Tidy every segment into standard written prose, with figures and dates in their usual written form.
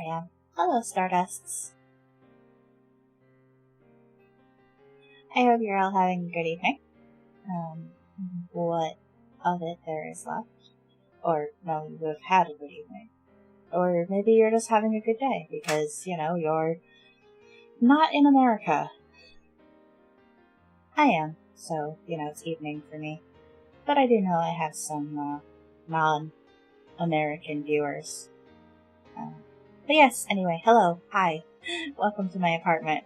I am. Hello, Stardusts. I hope you're all having a good evening. What of it there is left. Or, no, you have had a good evening. Or maybe you're just having a good day, because, you're not in America. I am, so, it's evening for me. But I do know I have some, non-American viewers. But yes, anyway, hello, hi, welcome to my apartment.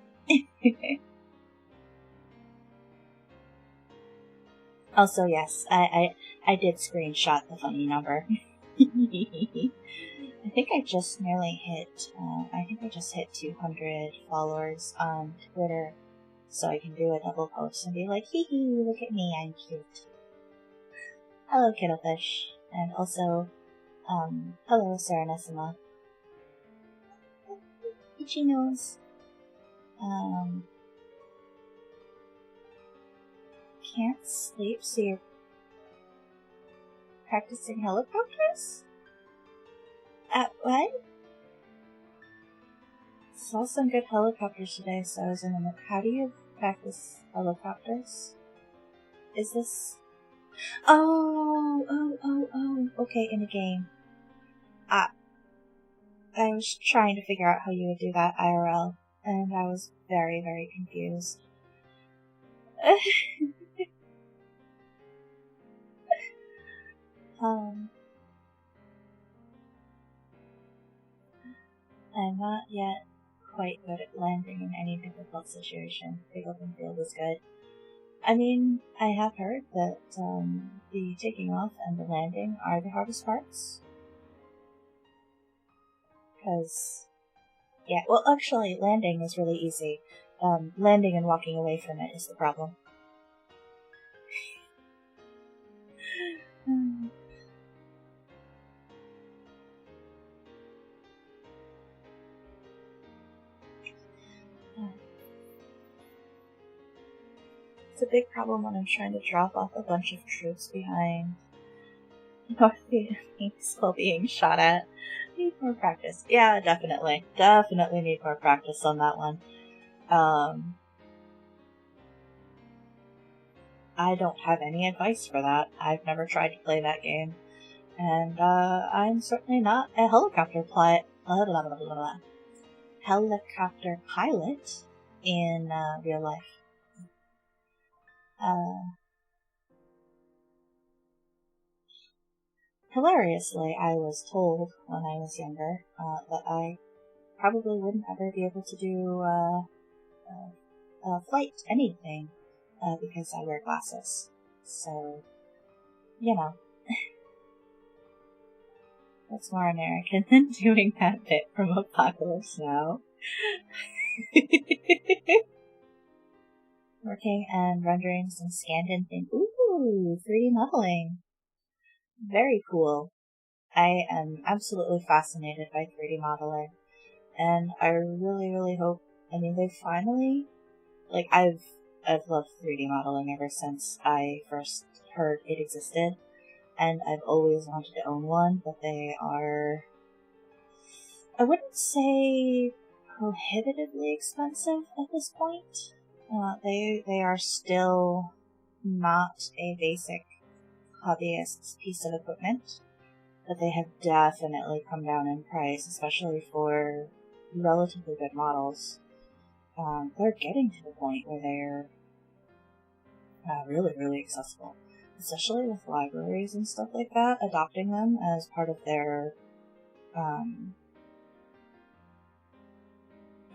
Also, yes, I did screenshot the funny number. I think I just nearly hit, 200 followers on Twitter, so I can do a double post and be like, hee hee, look at me, I'm cute. Hello, Kittlefish, and also, hello, Serenissima. Itchy nose. Can't sleep, so you're practicing helicopters? What? Saw some good helicopters today, so I was in the how do you practice helicopters? Is this... Oh, okay, in the game. I was trying to figure out how you would do that IRL, and I was very, very confused. I'm not yet quite good at landing in any difficult situation. Big open field is good. I mean, I have heard that the taking off and the landing are the hardest parts. Because, yeah, well, actually, landing is really easy. Landing and walking away from it is the problem. It's a big problem when I'm trying to drop off a bunch of troops behind North Vietnamese while being shot at. Need more practice. Yeah, definitely. Definitely need more practice on that one. I don't have any advice for that. I've never tried to play that game. And, I'm certainly not a helicopter helicopter pilot in, real life. Hilariously, I was told when I was younger, that I probably wouldn't ever be able to do, flight anything, because I wear glasses. So, That's more American than doing that bit from Apocalypse Now. Working and rendering some scanned-in things. Ooh, 3D modeling. Very cool. I am absolutely fascinated by 3D modeling. And I really, really hope, they finally, I've loved 3D modeling ever since I first heard it existed. And I've always wanted to own one, but they are, I wouldn't say prohibitively expensive at this point. They are still not a basic hobbyist's piece of equipment, but they have definitely come down in price, especially for relatively good models. They're getting to the point where they're really, really accessible, especially with libraries and stuff like that, adopting them as part of their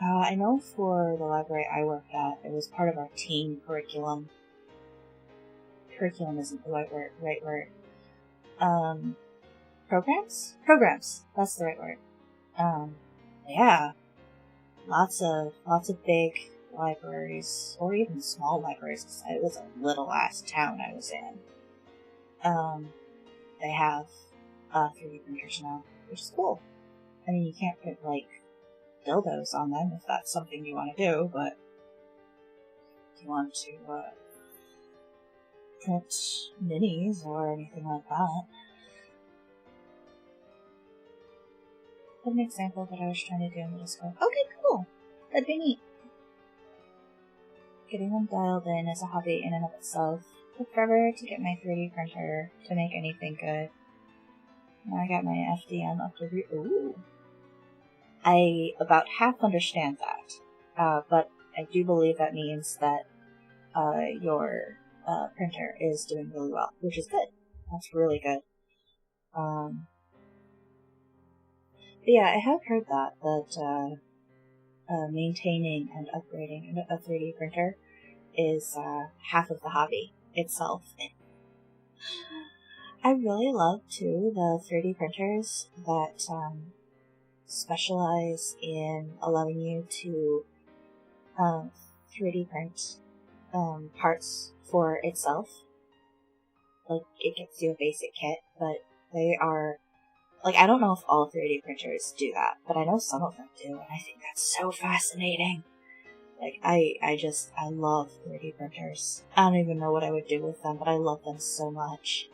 I know for the library I worked at, it was part of our teen curriculum. Curriculum isn't the right word. Programs? Programs. That's the right word. Yeah. Lots of big libraries, or even small libraries, because it was a little ass town I was in. They have 3D printers now, which is cool. You can't put, dildos on them if that's something you want to do, but if you want to print minis or anything like that. put an example that I was trying to do in the Discord. Okay, cool. That'd be neat. Getting them dialed in is a hobby in and of itself. Took forever to get my 3D printer to make anything good. Now I got my FDM up to ooh. I about half understand that, but I do believe that means that your printer is doing really well, which is good. That's really good. But yeah, I have heard that maintaining and upgrading a 3D printer is half of the hobby itself. I really love, too, the 3D printers that specialize in allowing you to 3D print parts for itself. Like, it gets you a basic kit, but they are... Like, I don't know if all 3D printers do that, but I know some of them do, and I think that's so fascinating. Like, I love 3D printers. I don't even know what I would do with them, but I love them so much.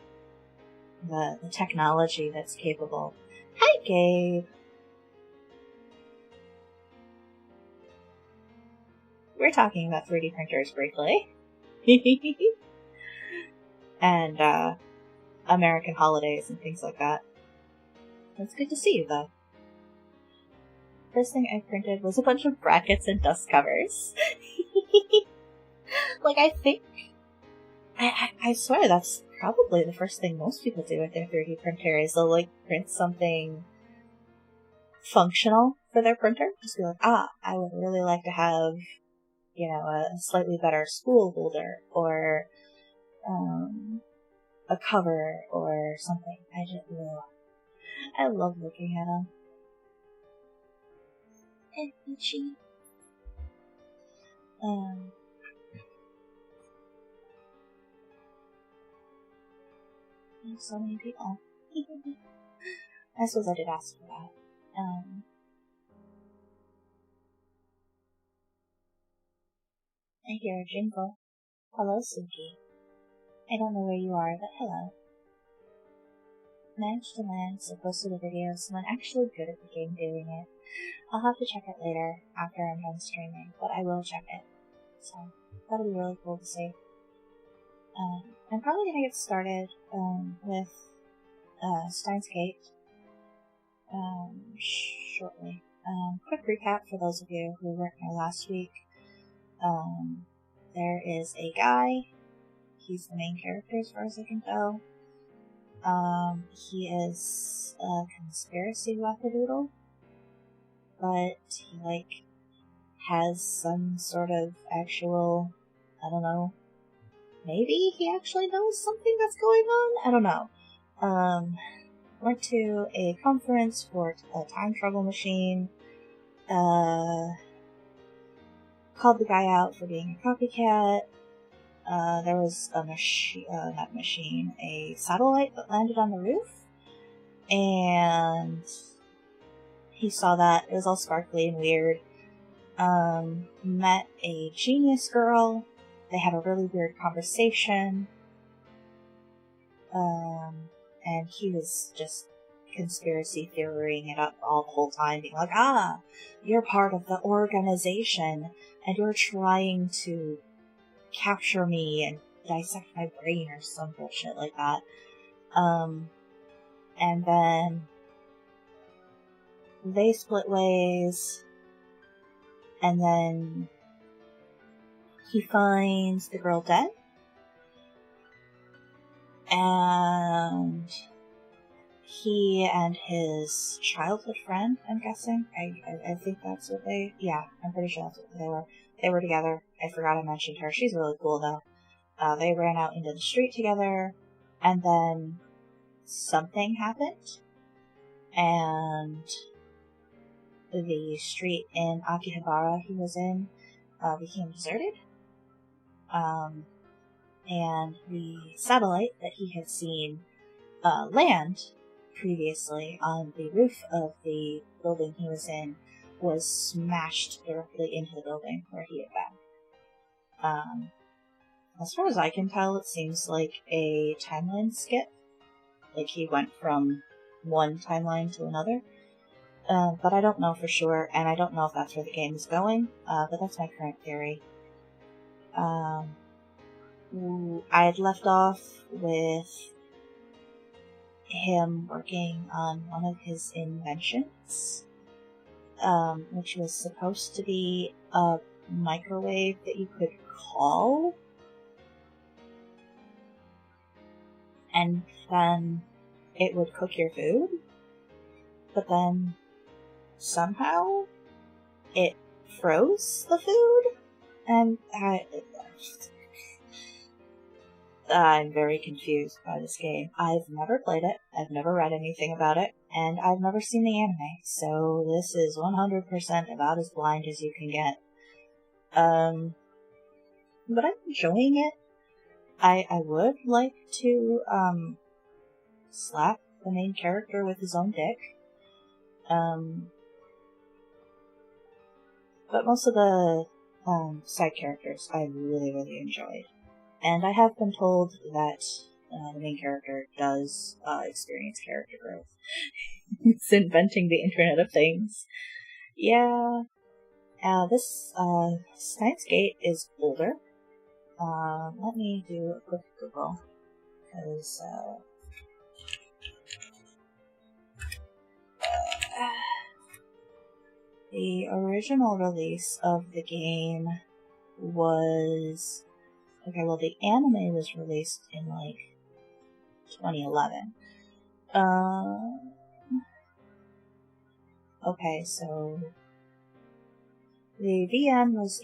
The technology that's capable. Hi, Gabe! We're talking about 3D printers briefly. And, American holidays and things like that. It's good to see you, though. First thing I printed was a bunch of brackets and dust covers. Like, I think... I swear that's probably the first thing most people do with their 3D printer is they'll, like, print something functional for their printer. Just be like, I would really like to have, you know, a slightly better spool holder, or, a cover, or something. I love looking at them. And itchy. There's so many people. I suppose I did ask for that. I hear a jingle. Hello, Suki. I don't know where you are, but hello. Managed to land so close to the video, so I'm actually good at the game doing it. I'll have to check it later, after I'm done streaming, but I will check it. So, that'll be really cool to see. I'm probably gonna get started, with, STEINS shortly. Quick recap for those of you who weren't here last week. There is a guy. He's the main character as far as I can tell. He is a conspiracy wackadoodle, but he, like, has some sort of actual, I don't know, maybe he actually knows something that's going on? I don't know. Went to a conference for a time travel machine, called the guy out for being a copycat. There was a satellite that landed on the roof, and he saw that. It was all sparkly and weird. Met a genius girl. They had a really weird conversation. And he was just conspiracy theorying it up all the whole time, being like, you're part of the organization, and you're trying to capture me and dissect my brain or some bullshit like that. And then they split ways, and then he finds the girl dead, and he and his childhood friend, I'm guessing, I think that's what I'm pretty sure that's what they were. They were together. I forgot I mentioned her. She's really cool, though. They ran out into the street together, and then something happened, and the street in Akihabara he was in became deserted. And the satellite that he had seen land previously on the roof of the building he was in was smashed directly into the building where he had been. As far as I can tell, it seems like a timeline skip. Like, he went from one timeline to another. but I don't know for sure, and I don't know if that's where the game is going, but that's my current theory. I had left off with him working on one of his inventions, which was supposed to be a microwave that you could call, and then it would cook your food, but then somehow it froze the food, and I'm very confused by this game. I've never played it, I've never read anything about it, and I've never seen the anime, so this is 100% about as blind as you can get. But I'm enjoying it. I would like to, slap the main character with his own dick. But most of the, side characters I really, really enjoyed. And I have been told that the main character does experience character growth. It's inventing the Internet of Things. Yeah. This STEINS gate is older. Let me do a quick Google. Because, the original release of the game was... Okay, well, the anime was released in, 2011. Okay, so... The VM was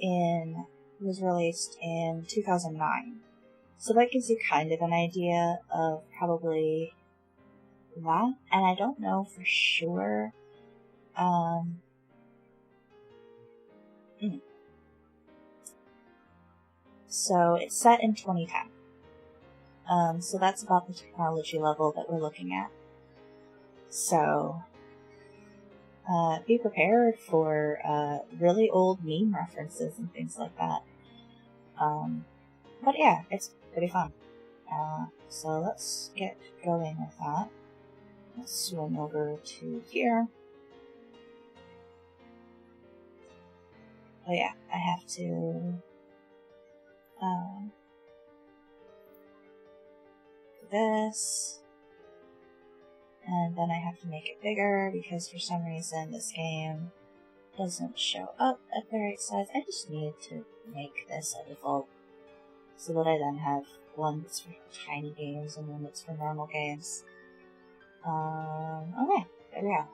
released in 2009. So that gives you kind of an idea of probably that. And I don't know for sure, So it's set in 2010. So that's about the technology level that we're looking at. So, be prepared for, really old meme references and things like that. But yeah, it's pretty fun. So let's get going with that. Let's swing over to here. Oh yeah, I have to, do this, and then I have to make it bigger because for some reason this game doesn't show up at the right size. I just need to make this a default so that I then have one that's for tiny games and one that's for normal games. Okay, there we go.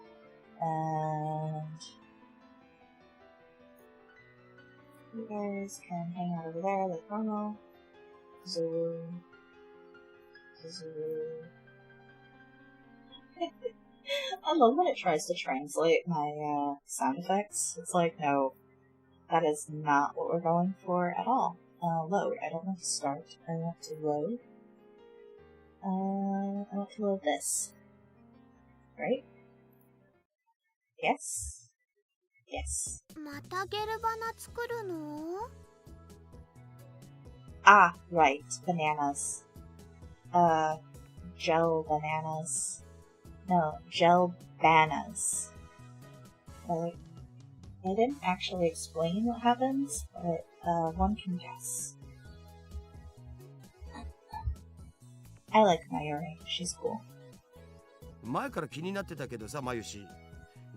And you guys can hang out over there like normal. Zoom. I love when it tries to translate my sound effects. It's like, no, that is not what we're going for at all. Load. I don't want to start. I want to load. I want to load this. Right? Yes. Yes. Ah, right. Bananas. Gel bananas. No, gel bananas. They didn't actually explain what happens, but one can guess. I like Mayuri. She's cool. 前から気になってたけどさ、まゆし。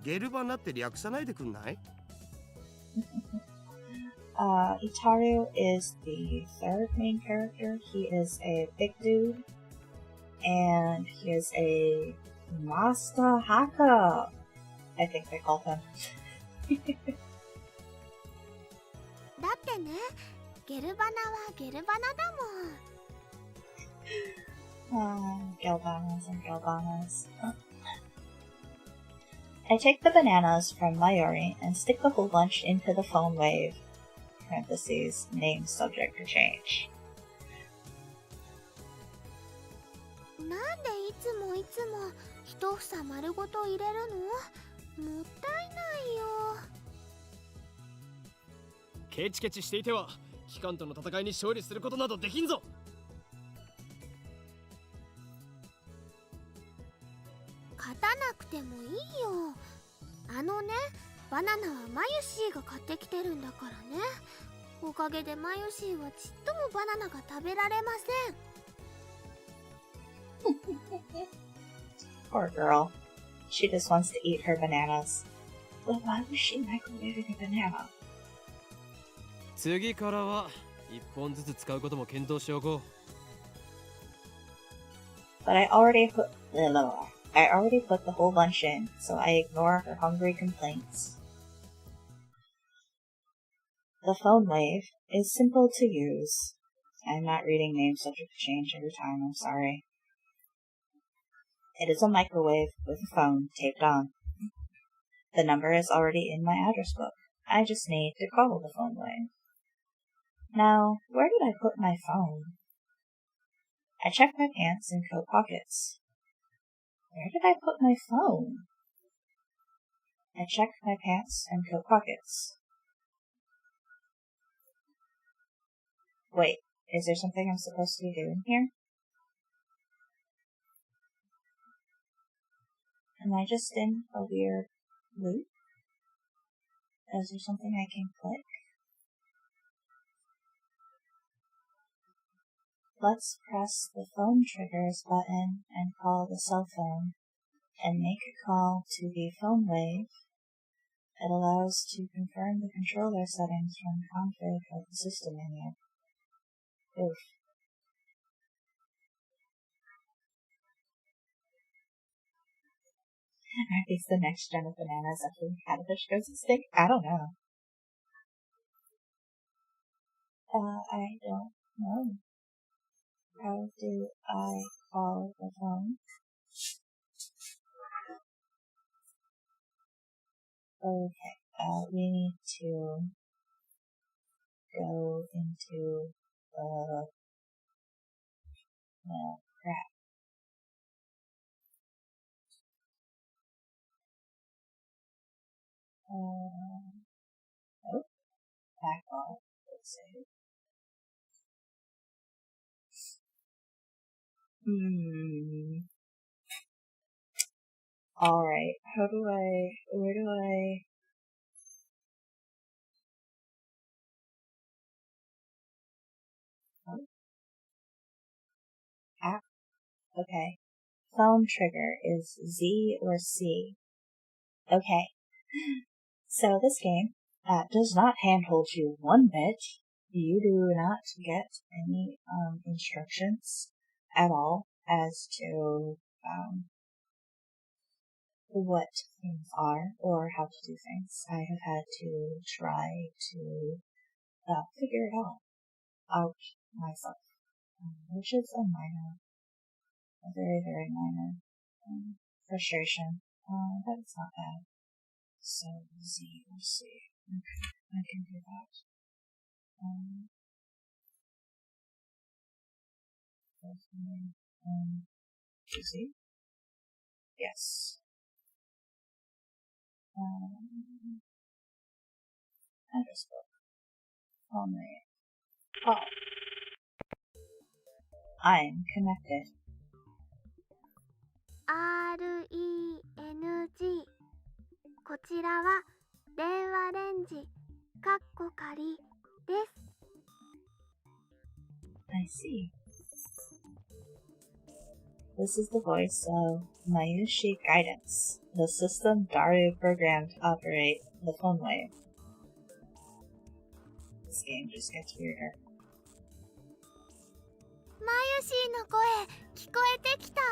ゲルバナって略さないでくんない？ Itaru is the third main character. He is a big dude, and he is a master hacker, I think they call him. だってね、ゲルバナはゲルバナだもん。Galvanas and Galvanas. I take the bananas from Mayuri and stick the whole bunch into the phone wave. Parentheses, name subject to change. なんでいつも一房丸ごと入れるの？もったいないよ。ケチケチしていては機関との戦いに勝利することなどできんぞ。勝たなくてもいいよ。あのね、バナナはマユシーが買ってきてるんだからね。おかげでマユシーはちっともバナナが食べられません。Poor girl. She just wants to eat her bananas. But why was she microwaving a banana? 次からは1本ずつ使うことも検討しておこう。 But I already put the whole bunch in, so I ignore her hungry complaints. The phone wave is simple to use. I'm not reading names subject to change every time, I'm sorry. It is a microwave with a phone taped on. The number is already in my address book. I just need to call the phone wave. Now, where did I put my phone? I checked my pants and coat pockets. Where did I put my phone? I checked my pants and coat pockets. Wait, is there something I'm supposed to be doing here? Am I just in a weird loop? Is there something I can click? Let's press the phone triggers button and call the cell phone and make a call to the phone wave. It allows to confirm the controller settings from config of the system menu. Oof. Are these the next gen of bananas after the catfish goes extinct? I don't know. I don't know. How do I call the phone? Okay, we need to go into the crap. Oh, back off. Let's see. Alright, where do I... Oh. App? Okay. Phone trigger is Z or C. Okay. So this game does not handhold you one bit. You do not get any instructions at all as to what things are or how to do things. I have had to try to figure it out myself, which is a very, very minor frustration, but it's not bad. So, Z or C. Okay, I can do that. Z? Yes. Address book. Phone rate. Oh. I'm connected. RENG こちらは電話レンジかっこ仮です。 I see. This is the voice of Mayushi Guidance, the system Daru programmed to operate the phone wave. This game just gets weirder. マユシーの声聞こえてきた？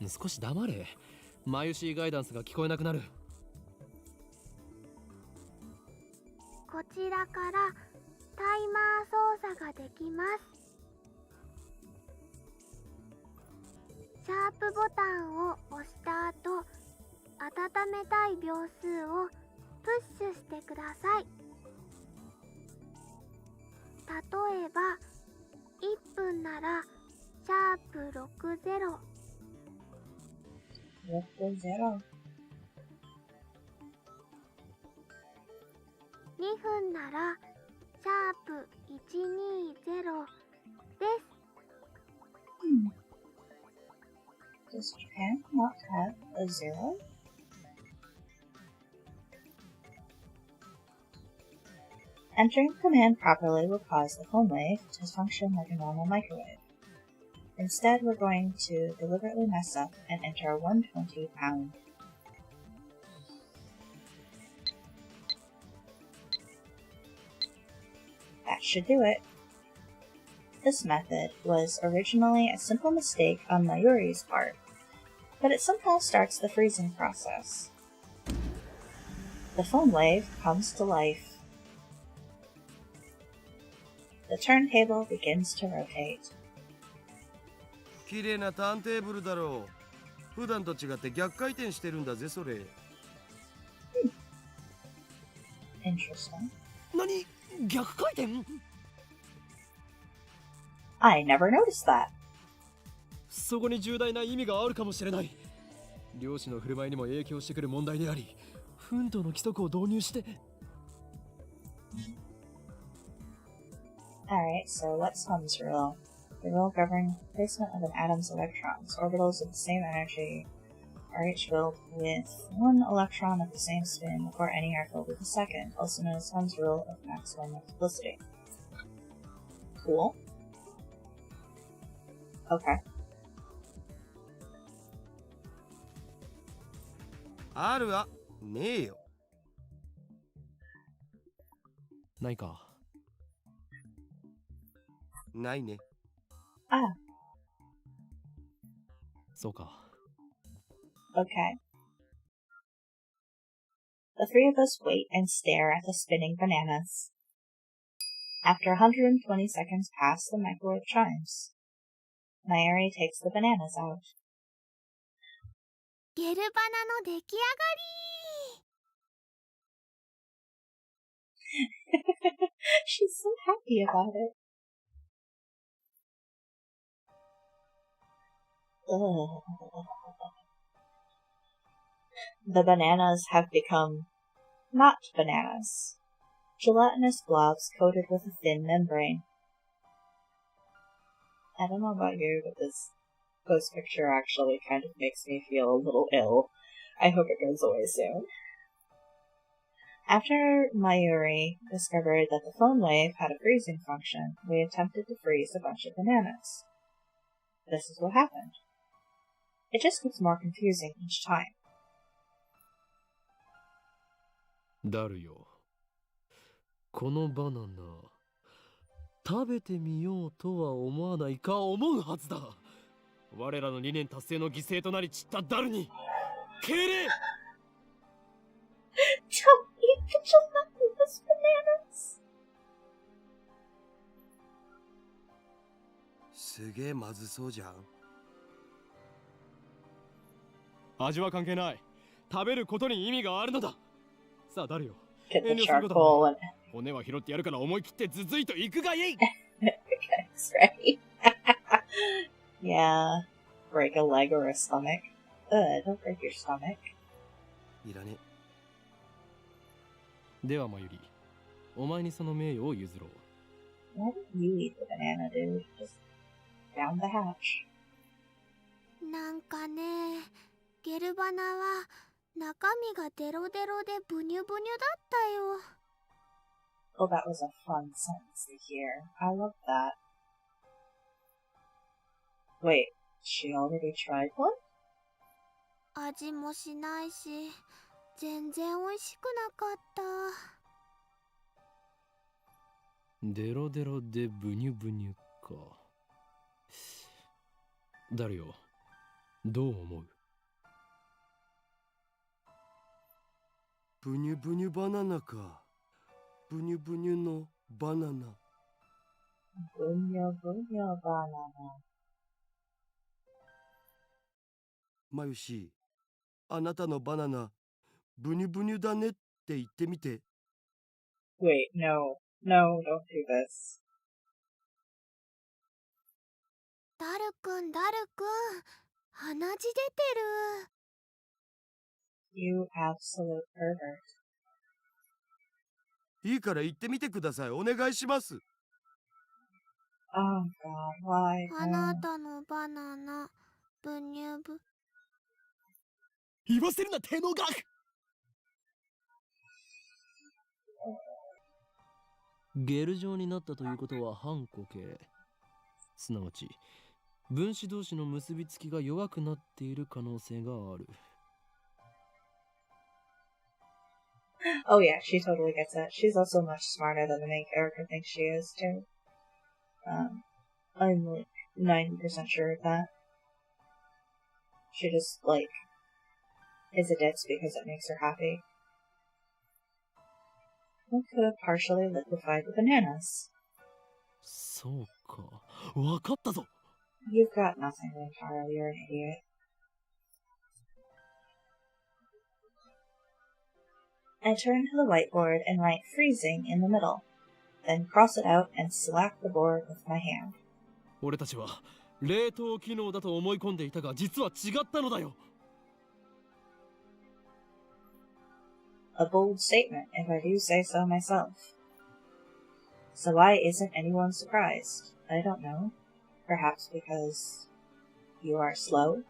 少し黙れ。マユシーガイダンスが聞こえなくなる。こちらからタイマー操作ができます。シャープボタンを押した後、温めたい秒数をプッシュしてください。例えば1分ならシャープ60。60. 2分ならシャープ120です。Does Japan not have a zero? Entering the command properly will cause the phone wave to function like a normal microwave. Instead, we're going to deliberately mess up and enter a 120 pound. That should do it. This method was originally a simple mistake on Mayuri's part, but it somehow starts the freezing process. The phone wave comes to life. The turntable begins to rotate. 綺麗なターンテーブルだろう。普段と違って逆回転してるんだぜそれ。Interesting. 何？逆回転？ I never noticed that. そこに重大な意味があるかもしれない。漁師の振る舞いにも影響してくる問題であり、奮闘の規則を導入して。Alright, so what's Hund's rule? The rule governing the placement of an atom's electrons. Orbitals of the same energy are each filled with one electron of the same spin before any are filled with a second, also known as Hund's rule of maximum multiplicity. Cool. Okay. あるわ。ねえよ。ないか。ないね。Ah, そうか。 okay. The three of us wait and stare at the spinning bananas. After 120 seconds pass, the microwave chimes. Mayuri takes the bananas out. ゲルバナの出来上がり。 She's so happy about it. Ugh. The bananas have become not bananas. Gelatinous blobs coated with a thin membrane. I don't know about you, but this post picture actually kind of makes me feel a little ill. I hope it goes away soon. After Mayuri discovered that the phone wave had a freezing function, we attempted to freeze a bunch of bananas. This is what happened. It just gets more confusing each time. ダルよ。このバナナ、食べてみようとは思わないか思うはずだ。我らの理念達成の犠牲となり散ったダルに敬礼。 Don't eat the gelatinous bananas! すげえまずそうじゃん。味は関係ない。食べることに意味があるのだ。さあダルよ。 Get the 遠慮することは charcoal ない。 and 骨は拾ってやるから思い切ってずずいと行くがいい。 That's right. Yeah. Break a leg or a stomach. Don't break your stomach. いらね。ではマユリ、お前にその名誉を譲ろう。 Why don't you eat the banana, dude? Just down the hatch. なんかね、ゲルバナは中身がデロデロでブニュブニュだったよ。 Oh, that was a fun sentence to hear. I love that. Wait, she already tried one? 味もしないし、全然美味しくなかった。デロデロでブニュブニュか。ダルよ、どう思う？ブニュブニュバナナか。ブニュブニュのバナナ。Bunya bunya banana. マユシ、あなたのバナナ、ブニュブニュだねって言ってみて。Wait, no. No, don't do this. ダルくん、ダルくん、鼻血出てる。 You absolute pervert. いいから言ってみてください。お願いします。 Oh god, why? あなたのバナナ、ブニュブ。言わせるな手の額。ゲル状になったということは反固形、すなわち分子同士の結びつきが弱くなっている可能性がある。Oh yeah, she totally gets it. She's also much smarter than the main character thinks she is, too. I'm like 90% sure of that. She just, like, is a ditz because it makes her happy. What could have partially liquefied the bananas? そうか、わかったぞ。You've got nothing, Rintaro. You're an idiot. I turn to the whiteboard and write freezing in the middle, then cross it out and slack the board with my hand. 俺たちは冷凍機能だと思い込んでいたが、実は違ったのだよ。A bold statement, if I do say so myself. So why isn't anyone surprised? I don't know. Perhaps because you are slow?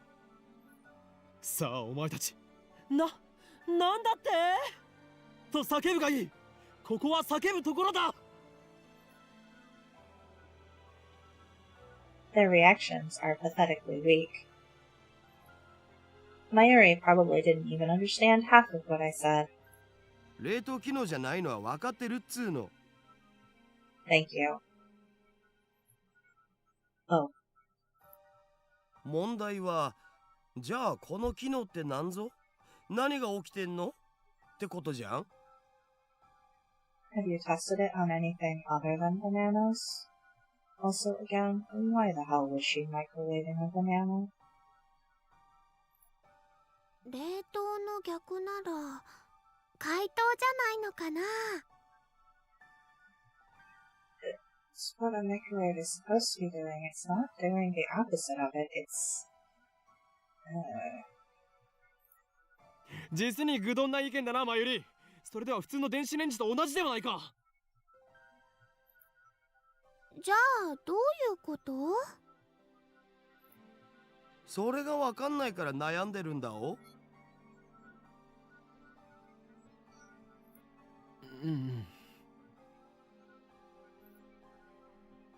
さあお前たち、なんだってと叫ぶがいい。ここは叫ぶところだ。Their reactions are pathetically weak. Mayuri probably didn't even understand half of what I said. 冷凍機能じゃないのは分かってるっつうの。Thank you. Oh. 問題は、じゃあこの機能って何ぞ？何が起きてんの？ってことじゃん？ Have you tested it on anything other than bananas? Also, again, why the hell was she microwaving a banana? 冷凍の逆なら解凍じゃないのかな。It's what a microwave is supposed to be doing. It's not doing the opposite of it. It's... 実に愚鈍な意見だな、マユリ。それでは普通の電子レンジと同じではないか。じゃあどういうこと？それが分かんないから悩んでるんだお。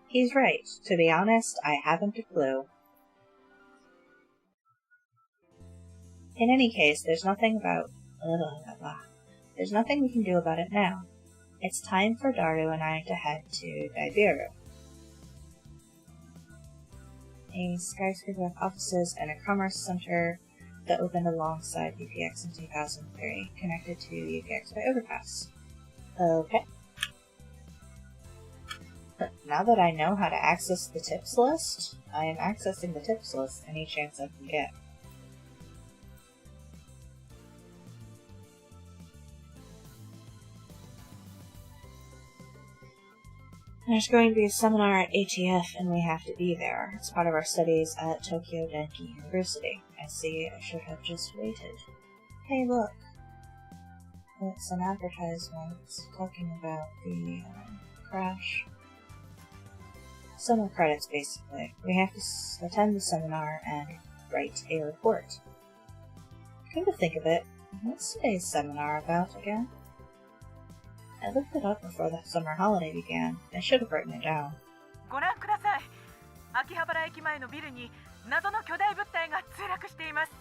He's right. To be honest, I haven't a clue. In any case, there's nothing we can do about it now. It's time for Daru and I to head to Daibiru. A skyscraper with offices and a commerce center that opened alongside UPX in 2003, connected to UPX by overpass. Okay. Now that I know how to access the tips list, I am accessing the tips list any chance I can get. There's going to be a seminar at ATF and we have to be there. It's part of our studies at Tokyo Denki University. I see I should have just waited. Hey look! It's an advertisement talking about the crash. Summer credits, basically. We have to attend the seminar and write a report. Come to think of it, what's today's seminar about again? I looked it up before the summer holiday began. I should have written it down. ご覧ください。秋葉原駅前のビルに謎の巨大物体が墜落しています。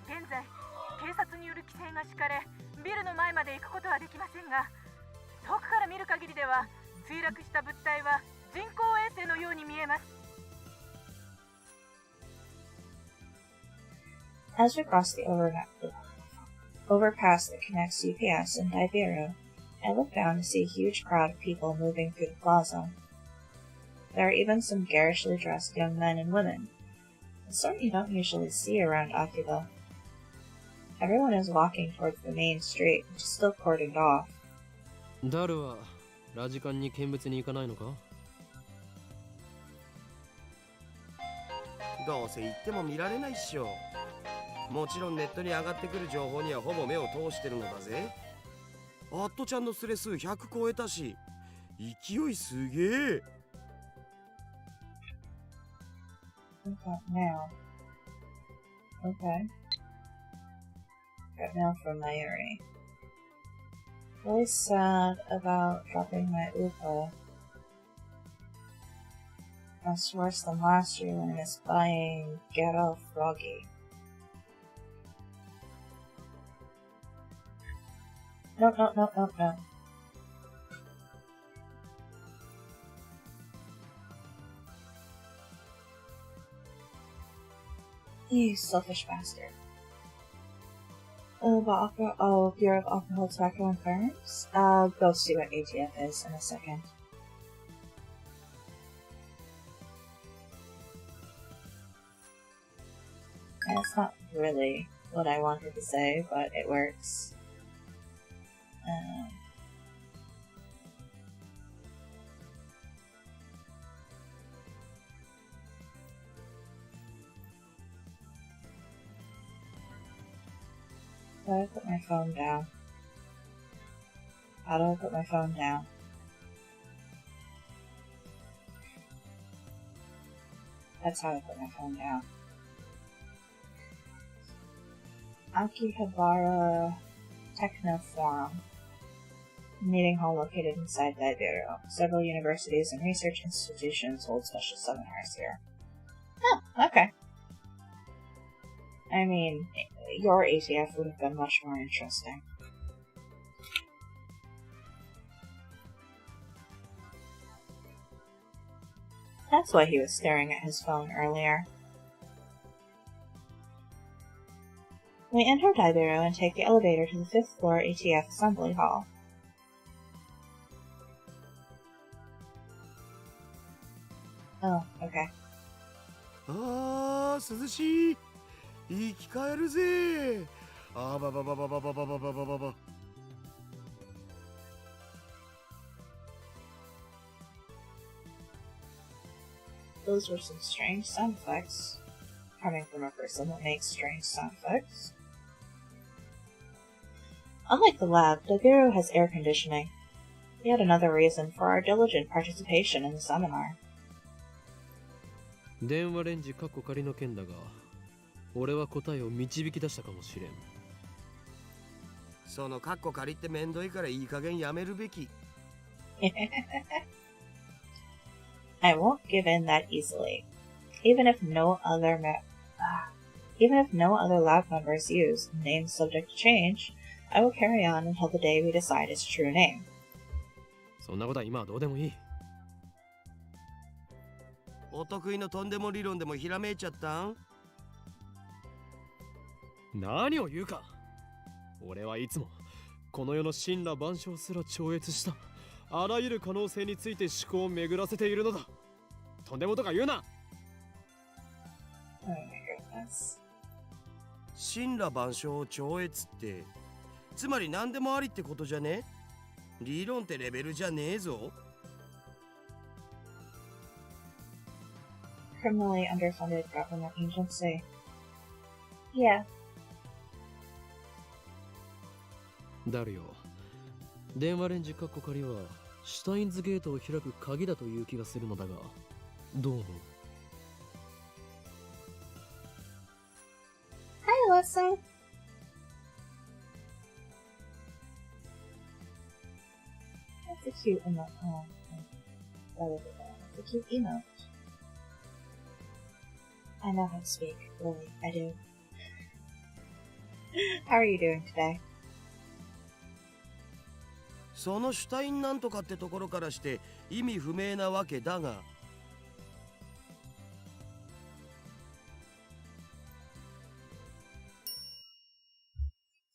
現在、警察による規制が敷かれ、ビルの前まで行くことはできませんが、遠くから見る限りでは墜落した物体は人工衛星のように見えます。As we cross the overpass that connects UPS and Daibiru, I look down to see a huge crowd of people moving through the plaza. There are even some garishly dressed young men and women, the sort you don't usually see around Akiba. Everyone is walking towards the main street, which is still cordoned off. ダルはラジカンに見物に行かないのか？どうせ行っても見られないっしょ。もちろんネットに上がってくる情報にはほぼ目を通してるのだぜ。アットちゃんのスレ数100超えたし、勢いすげえ。I got mail. Okay. Got mail from Mayuri. Really sad about dropping my Upa. That's worse than last year when I was buying Get Off Froggy. No. You selfish bastard. Bureau of Alcohol, Tobacco, and Firearms? I'll go see what ATF is in a second. That's not really what I wanted to say, but it works. How do I put my phone down? How do I put my phone down? That's how I put my phone down. Akihabara Techno Forum. Meeting hall located inside Daibiro. Several universities and research institutions hold special seminars here. Oh, okay. I mean, your ATF would have been much more interesting. That's why he was staring at his phone earlier. We enter Daibiro and take the elevator to the 5th floor ATF Assembly Hall. Oh, okay. あー涼しい生き返るぜあばばばばばばばばばばばば Those were some strange sound effects. Coming from a person that makes strange sound effects. Unlike the lab, Daibiro has air conditioning. Yet another reason for our diligent participation in the seminar. 電話レンジカッコ仮の件だが、俺は答えを導き出したかもしれん。そのカッコ借りってめんどいからいい加減やめるべき。I won't give in that easily. Even if no other lab members use names subject to change, I will carry on until the day we decide its true name. そんなことは今はどうでもいい。お得意のとんでも理論でもひらめいちゃったん？何を言うか。俺はいつもこの世の神羅万象すら超越したあらゆる可能性について思考を巡らせているのだ。とんでもとか言うな。Oh my goodness. 神羅万象を超越ってつまり何でもありってことじゃね？理論ってレベルじゃねえぞ。Criminally underfunded government agency. Yeah. だるよ。電話レンジカッコ仮はシュタインズゲートを開く鍵だという気がするのだが、どう思う？ Hi, Alyssa. That's a cute emote. Oh, that's a cute emote. I know how to speak, Lily. I do. How are you doing today? そのシュタインなんとかってところからして意味不明なわけだが。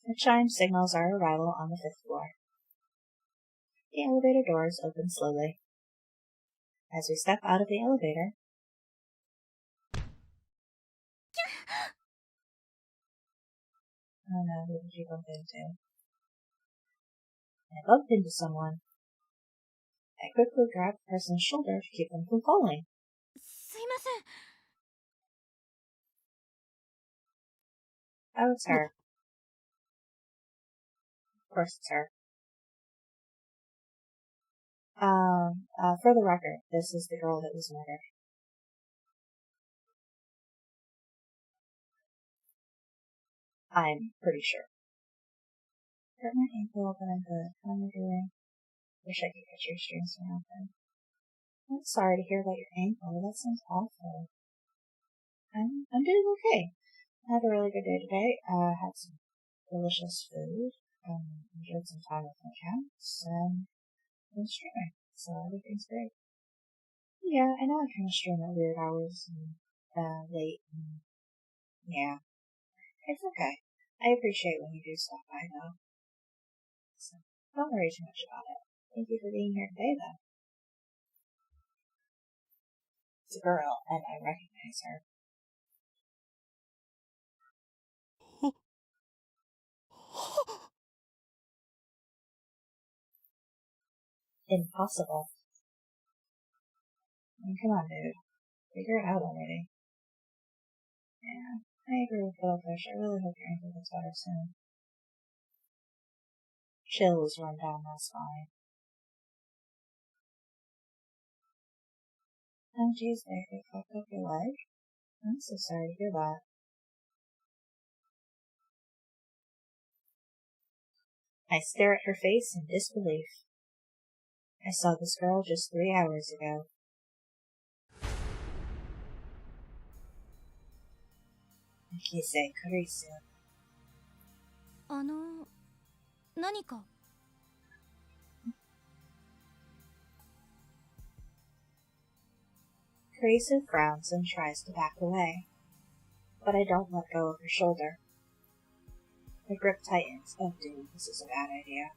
The chime signals our arrival on the 5th floor. The elevator doors open slowly. As we step out of the elevator, oh no, who did you bump into? I bumped into someone. I quickly grabbed the person's shoulder to keep them from falling. すいません。 Oh, it's her. Of course it's her. For the record, this is the girl that was murdered. I'm pretty sure. Hurt my ankle, but I'm good. How am I doing? Wish I could catch your strings from nothing. I'm sorry to hear about your ankle. That sounds awful. I'm doing okay. I had a really good day today. Had some delicious food. Enjoyed some time with my cats, and I'm streaming, so everything's great. Yeah, I know I kind of stream at weird hours and late, and yeah, it's okay. I appreciate when you do stop by, though. So don't worry too much about it. Thank you for being here today, though. It's a girl, and I recognize her. Impossible. I mean, come on, dude. Figure it out already. Yeah, I agree with Goldfish. I really hope your ankle gets better soon. Chills run down my spine. Oh, geez, babe, you fucked up your leg? I'm so sorry to hear that. I stare at her face in disbelief. I saw this girl just 3 hours ago. Akise Kurisu. 何か Kurisu frowns and tries to back away, but I don't let go of her shoulder. My grip tightens. Oh, dude, this is a bad idea.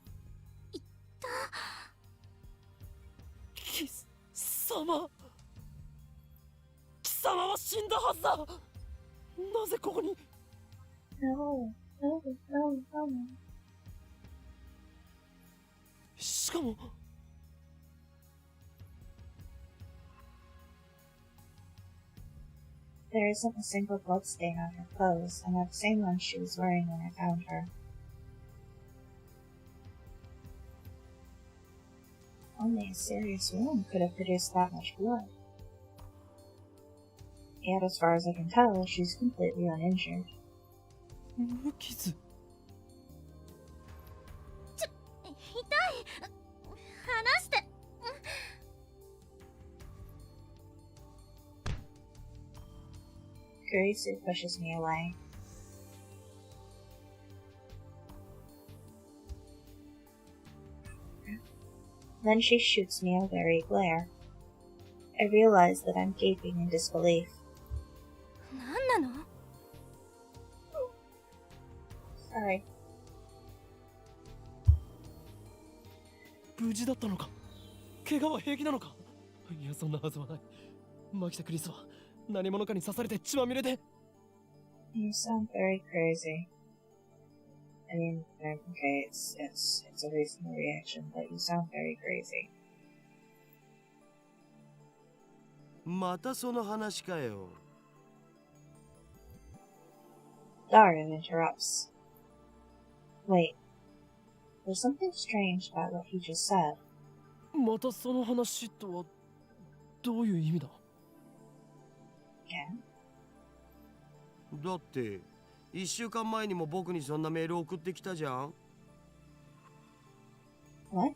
貴様貴様は死んだはずだ。なぜここに No, no, no, no. しかも There isn't a single blood stain on her clothes, and they're the same ones she was wearing when I found her. Only a serious wound could have produced that much blood. Yet, as far as I can tell, she's completely uninjured. 無傷 話して Kurisu pushes me away. Then she shoots me a wary glare. I realize that I'm gaping in disbelief. 何なの Sorry. 無事だったのか怪我は平気なのかいやそんなはずはないマキタクリスは何者かに刺されて血まみれで You sound very crazy. I mean, okay, it's a reasonable reaction, but you sound very crazy. またその話かよ。 Daru interrupts. Wait. There's something strange about what he just said. またその話とはどういう意味だ Again? だって1週間前にも僕にそんなメール送ってきたじゃん。 What?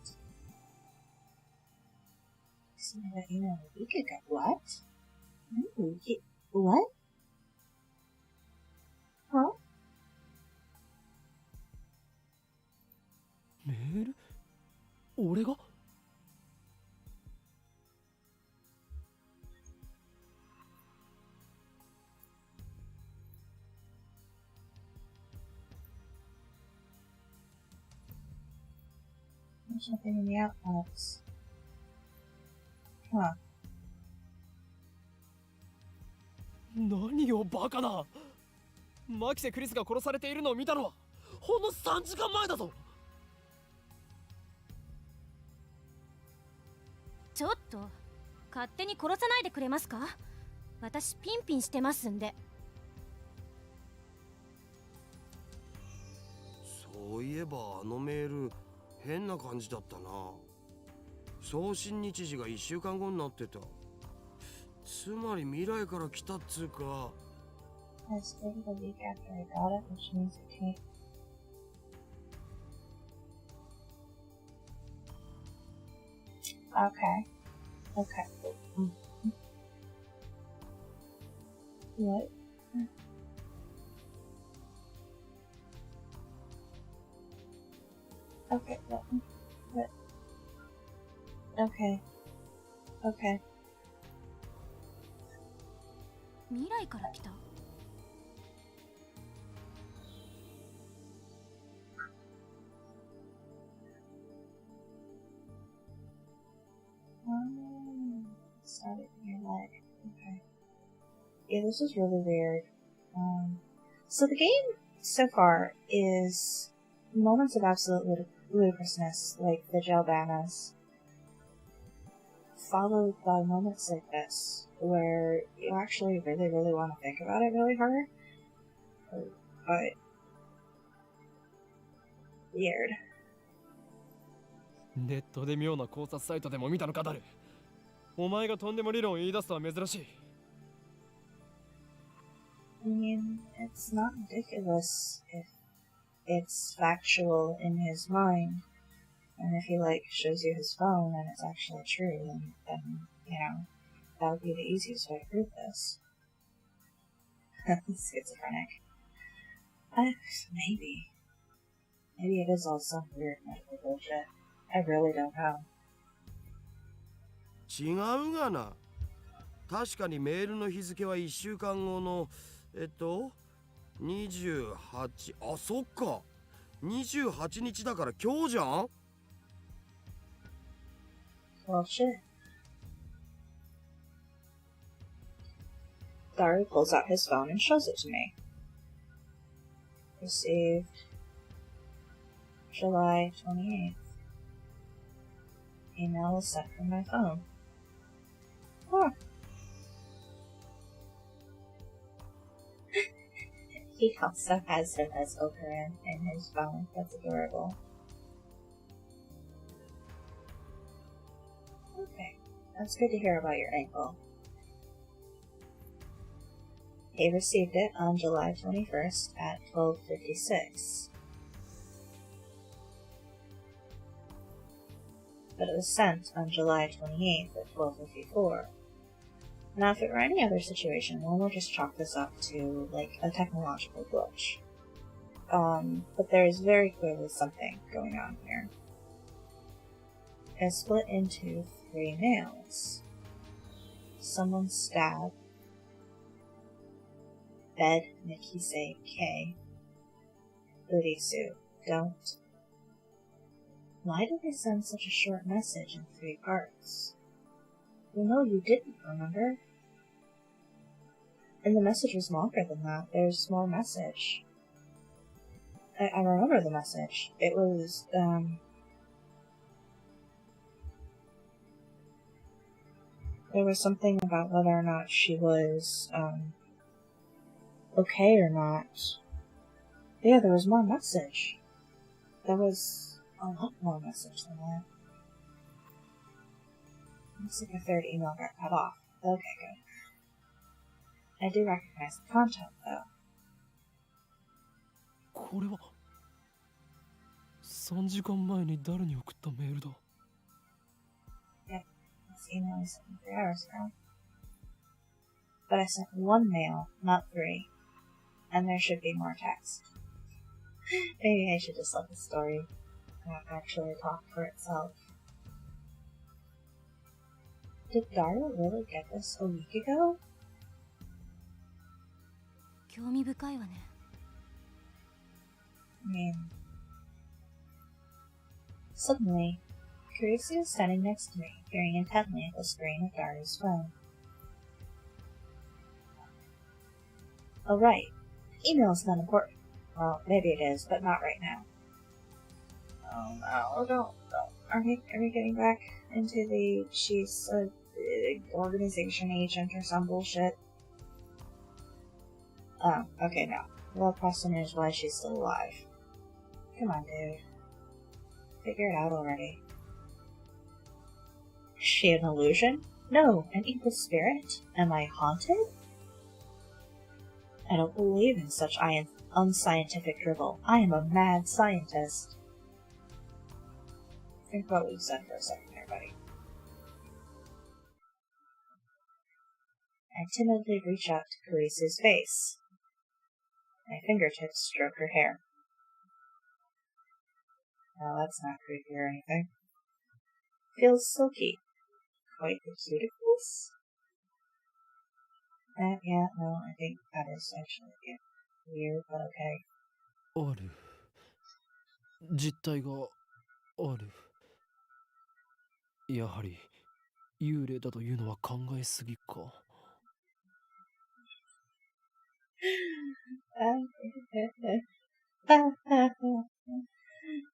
Something that you know a week ago. What? What? Huh? メール俺が There's nothing in the outbox. Huh. 何をバカなマキセ・クリスが殺されているのを見たのはほんの3時間前だぞちょっと勝手に殺さないでくれますか私ピンピンしてますんでそういえばあのメール変な感じだったな。送信日時が1週間後になってた。つまり未来から来たっつうか I stayed a week after I got it, which means it can't. Okay. Okay. Mm-hmm. What? Okay. What? Okay. Okay. 未来から来た。Started in your leg. Okay. Yeah, this is really weird. So the game so far is moments of absolute ludicrousness, like the jail banners, followed by moments like this, where you actually really, really want to think about it really hard. But weird. ネットで妙な考察サイトでも見たのかダル。お前がとんでも理論を言い出すとは珍しい。I mean, it's not ridiculous if it's factual in his mind, and if he shows you his phone and it's actually true, then you know, that would be the easiest way to prove this. Schizophrenic. Maybe. Maybe it is all some weird medical bullshit. I really don't know. 違うがな。確かにメールの日付は1週間後の28。あ、そっか。28日だから今日じゃん。 Well, shit. Daru pulls out his phone and shows it to me. Received July 28th. Email was sent from my phone. Huh. He also has him as Okaran in his phone. That's adorable. Okay, that's good to hear about your ankle. He received it on July 21st at 12:56. But it was sent on July 28th at 12:54. Now, if it were any other situation, one would just chalk this up to, a technological glitch. But there is very clearly something going on here. It's split into 3 mails. Someone stabbed. Bed Nikise K. Urisu, don't. Why did they send such a short message in 3 parts? You know you didn't, remember? And the message was longer than that. There's more message. I remember the message. It was, there was something about whether or not she was, okay or not. Yeah, there was more message. There was a lot more message than that. Looks like a 3rd email got cut off. Okay, good. I do recognize the content, though. これは3時間前に誰に送ったメールだ。 Yep, this email was sent 3 hours ago. But I sent 1 mail, not 3. And there should be more text. Maybe I should just let the story actually talk for itself. Did Daru really get this a week ago? 興味深いわね。 I mean... Suddenly, Kurisi was standing next to me, peering intently at the screen of Daru's phone. Oh right, email's not important. Well, maybe it is, but not right now. Oh no, don't. Are we getting back into the she's a organization agent or some bullshit? Oh, okay, no. The question is why she's still alive. Come on, dude. Figure it out already. Is she an illusion? No, an evil spirit? Am I haunted? I don't believe in such unscientific drivel. I am a mad scientist. Think about what you said for a second there, buddy. I timidly reach out to Carisu's face. My fingertips stroke her hair. Well, that's not creepy or anything. Feels silky. Quite the cuticles? Yeah, no, I think that is actually weird, but okay. ある。実体がある。やはり幽霊だというのは考えすぎか。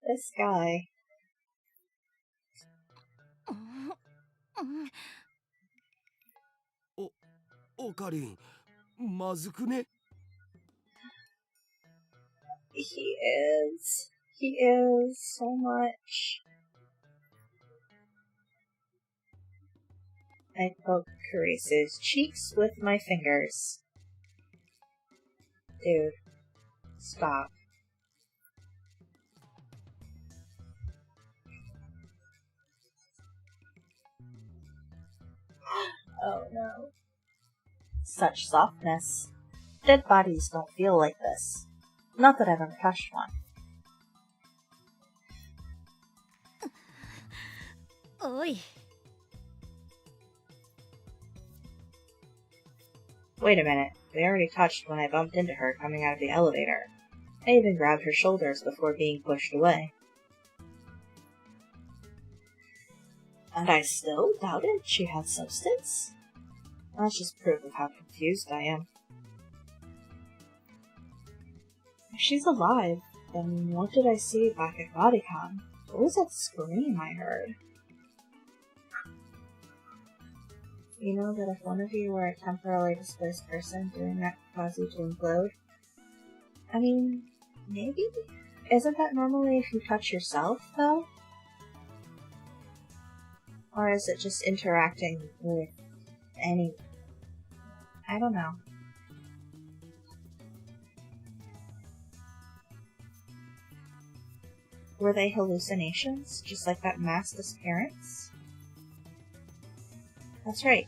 This guy. オカリン、まずくね？ He is. He is so much. I poke Carisu's cheeks with my fingers. Dude, stop. Oh no. Such softness. Dead bodies don't feel like this. Not that I've ever touched one. おい。 Wait a minute. We already touched when I bumped into her coming out of the elevator. I even grabbed her shoulders before being pushed away. And I still doubted she had substance? That's just proof of how confused I am. If she's alive, then what did I see back at VODcon? What was that scream I heard? You know that if one of you were a temporarily displaced person, doing that could cause you to implode? I mean, maybe? Isn't that normally if you touch yourself, though? Or is it just interacting with any... I don't know. Were they hallucinations, just like that mass disappearance? That's right.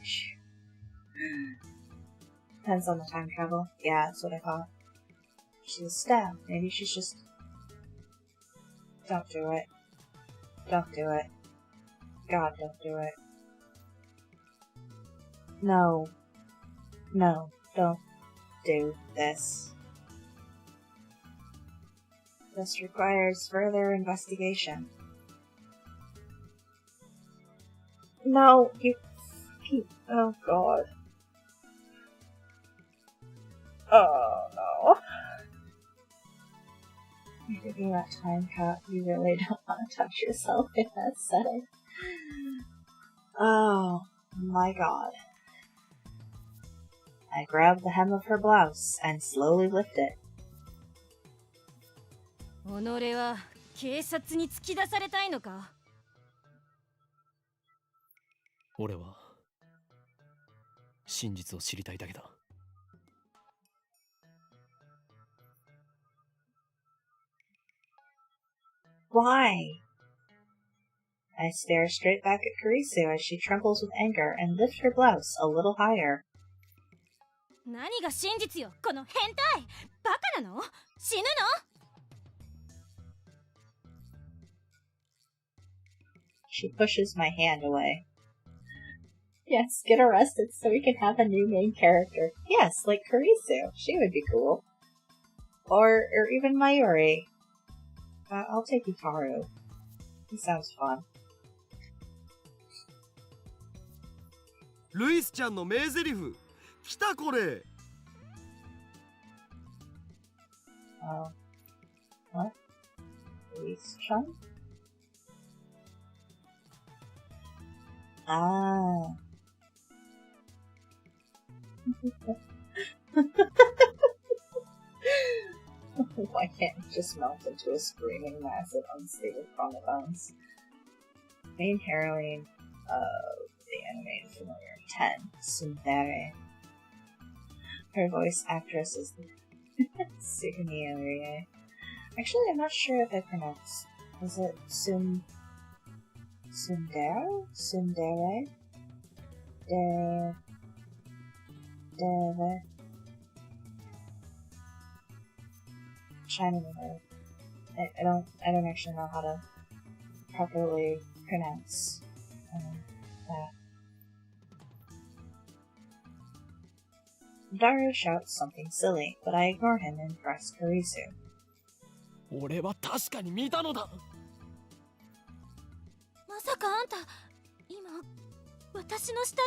Depends on the time travel. Yeah, that's what I thought. She was stabbed. Maybe she's just... Don't do it. Don't do it. God, don't do it. No. No, don't do this. This requires further investigation. No, you... Oh, God. Oh, no. You're thinking that time cut. You really don't want to touch yourself in that setting. Oh, my God. I grab the hem of her blouse and slowly lift it. 己は警察に突き出されたいのか？俺は真実を知りたいだけだ。Why? I stare straight back at Carisu as she trembles with anger and lift her blouse a little higher. 何が真実よ、この変態！バカなの？死ぬの？ She pushes my hand away. Yes, get arrested so we can have a new main character. Yes, like Carisu. She would be cool. Or even Mayuri. I'll take Hikaru. He sounds fun. ルイスちゃんの名台詞来たこれ。 What? Luis-chan? Ah. Why can't it just melt into a screaming mass of unstable chronophones? Main heroine of the animated familiar 10, Tsundere. Her voice actress is Sugumi Orie. Actually, I'm not sure if I pronounce. Is it Sundere? Sundere? Dere? Trying to remember. I don't actually know how to properly pronounce that. Daru shouts something silly, but I ignore him and press Kurisu. 俺は確かに見たのだ。まさかあんた今私の下着を。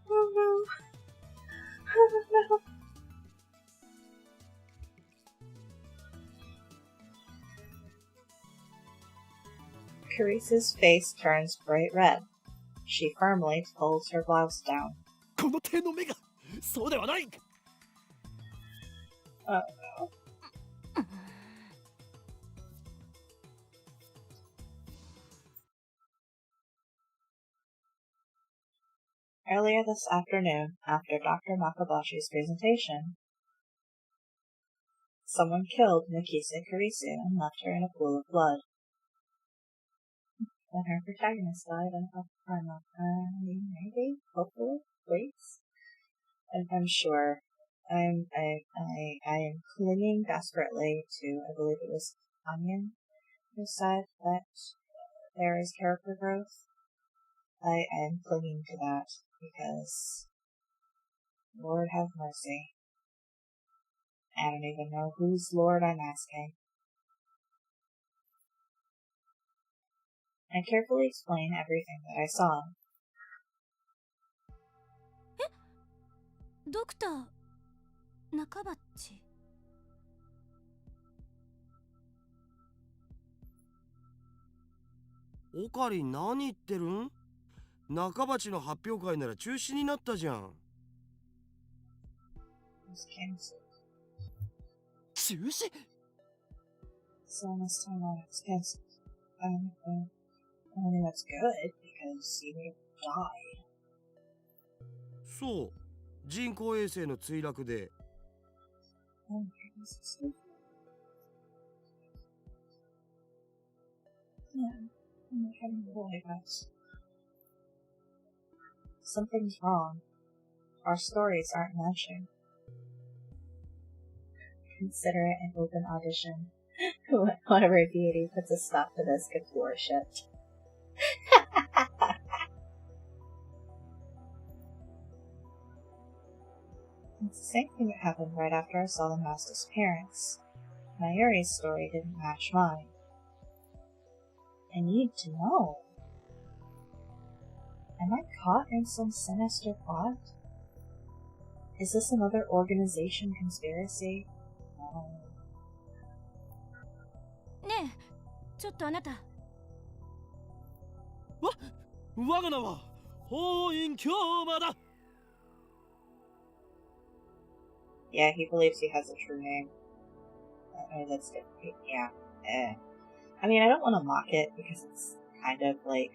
Oh no. Oh no. Carisu's face turns bright red. She firmly pulls her blouse down. この手の目がそうではない。 Oh no. Earlier this afternoon, after Dr. Makabashi's presentation, someone killed Mikisa Karisu and left her in a pool of blood. Then her protagonist died on top of karma. Maybe? Hopefully? Please? I'm sure. I am clinging desperately to, I believe it was Onion who said that there is character growth. I am clinging to that because Lord have mercy. I don't even know whose Lord I'm asking. I carefully explain everything that I saw. ドクター中バッチ。オカリン何言ってるん？中鉢の発表会なら中止になったじゃん。中止？ So this time on it's cancelled. I mean that's good because he would have died. そう、人工衛星の墜落で。Oh my goodness. Yeah, I'm having a boy, guys. Something's wrong. Our stories aren't matching. Consider it an open audition. Whatever deity puts a stop to this gets worshipped. It's the same thing that happened right after I saw the mass disappearance. Mayuri's story didn't match mine. I need to know. Am I caught in some sinister plot? Is this another organization conspiracy? No. ねえ、ちょっとあなた。我が名はENVtuberだ。 Yeah, he believes he has a true name. That's good. Yeah. I mean, I don't want to mock it because it's kind of like,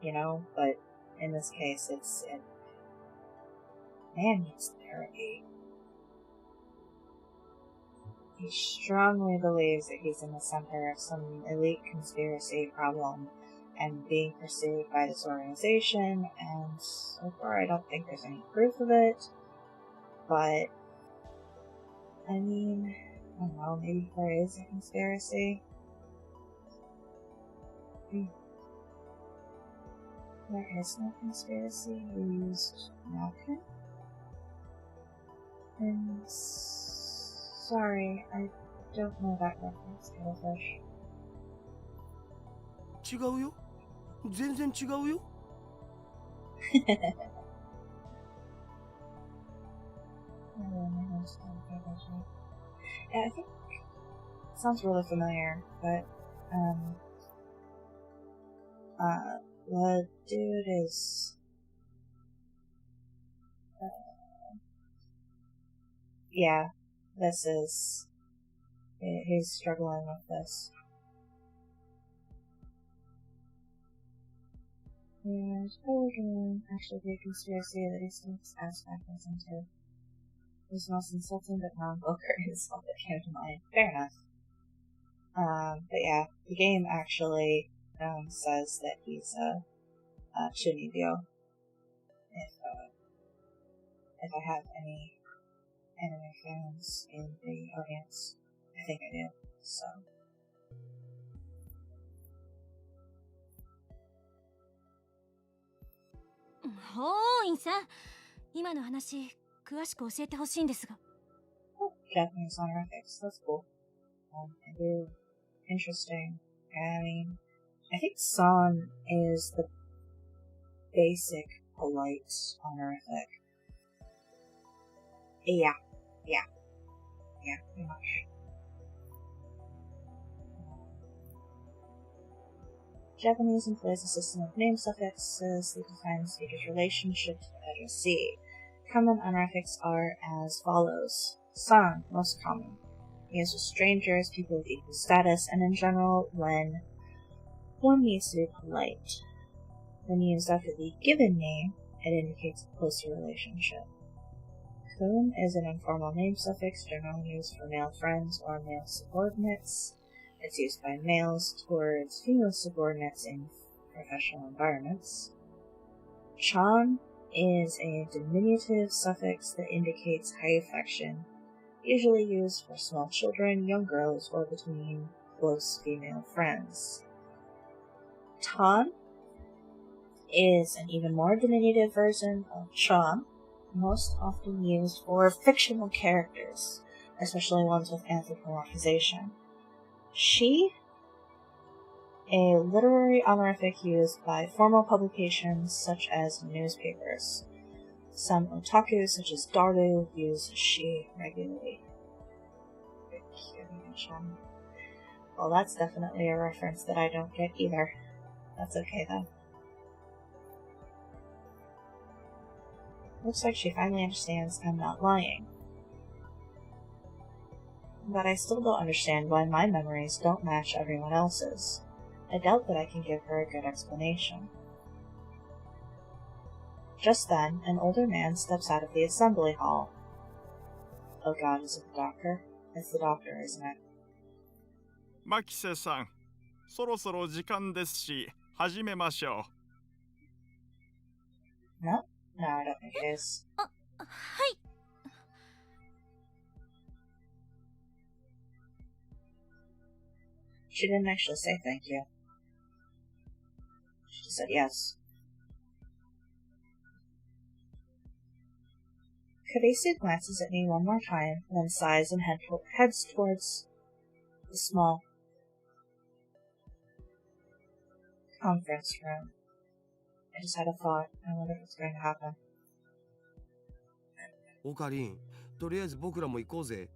you know, but in this case, man needs therapy. He strongly believes that he's in the center of some elite conspiracy problem and being pursued by this organization, and so far I don't think there's any proof of it. But, I mean, I don't know, maybe there is a conspiracy. There is no conspiracy. You used napkin? And sorry, I don't know that reference, Cuttlefish. 違うよ。全然違うよ。Yeah, I think it sounds really familiar, but the dude is yeah, this is He's struggling with this. And actually be a conspiracy that he sneaks ass backwards into. It was the most insulting but non-vulgar insult that came to mind. Fair enough. But yeah, the game actually says that he's a Chunibyo. If I have any anime fans in the audience, I think I do. So. ほーいんさん、今の話詳しく教えてほしいんですが。Oh, Japanese honorifics, that's cool. I do. Interesting. I mean, I think San is the basic polite honorific. Yeah, pretty much. Japanese employs a system of name suffixes that defines speaker's relationship to the addressee. Common honorifics are as follows. San, most common. Used with strangers, people of equal status, and in general when one needs to be polite. When used after the given name, it indicates a closer relationship. Kun is an informal name suffix generally used for male friends or male subordinates. It's used by males towards female subordinates in professional environments. Chan is a diminutive suffix that indicates high affection, usually used for small children, young girls, or between close female friends. Tan is an even more diminutive version of Chan, most often used for fictional characters, especially ones with anthropomorphization. She, a literary honorific used by formal publications such as newspapers. Some otaku, such as Daru, use she regularly. Well, that's definitely a reference that I don't get either. That's okay, though. Looks like she finally understands I'm not lying. But I still don't understand why my memories don't match everyone else's. I doubt that I can give her a good explanation. Just then, an older man steps out of the assembly hall. Oh god, is it the doctor? It's the doctor, isn't it? マキセさん、そろそろ時間ですし、始めましょう。 No? No, I don't think it is. はい。 She didn't actually say thank you. She just said yes. Karisu glances at me one more time, then sighs and heads towards the small conference room. I just had a thought. I wonder what's going to happen. オカリン、とりあえず僕らも行こうぜ。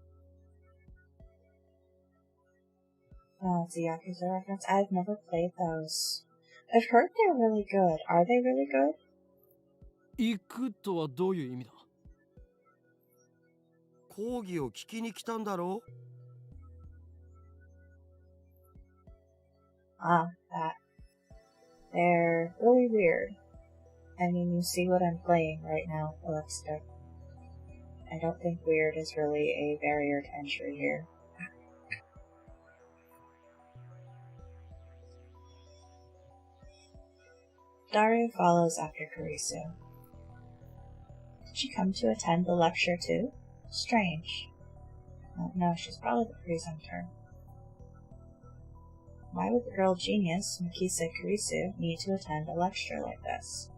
Oh, it's a Yakuza reference. I've never played those. I've heard they're really good. Are they really good? 行くとはどういう意味だ？講義を聞きに来たんだろ？ Ah, that. They're really weird. I mean, you see what I'm playing right now, Alexa. I don't think weird is really a barrier to entry here. Daru follows after Kurisu. Did she come to attend the lecture too? Strange. No, she's probably the presenter. Why would the girl genius, Mikisa Kurisu, need to attend a lecture like this?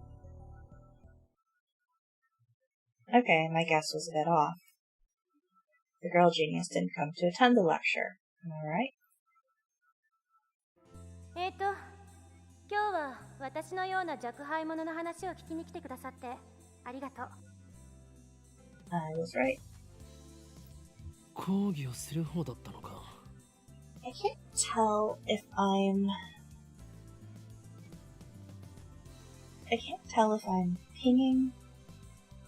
Okay, my guess was a bit off. The girl genius didn't come to attend the lecture. Am I right? 今日は私のような若輩者の話を聞きに来てくださってありがとう。I was right. 講義をする方だったのか。I can't tell if I'm pinging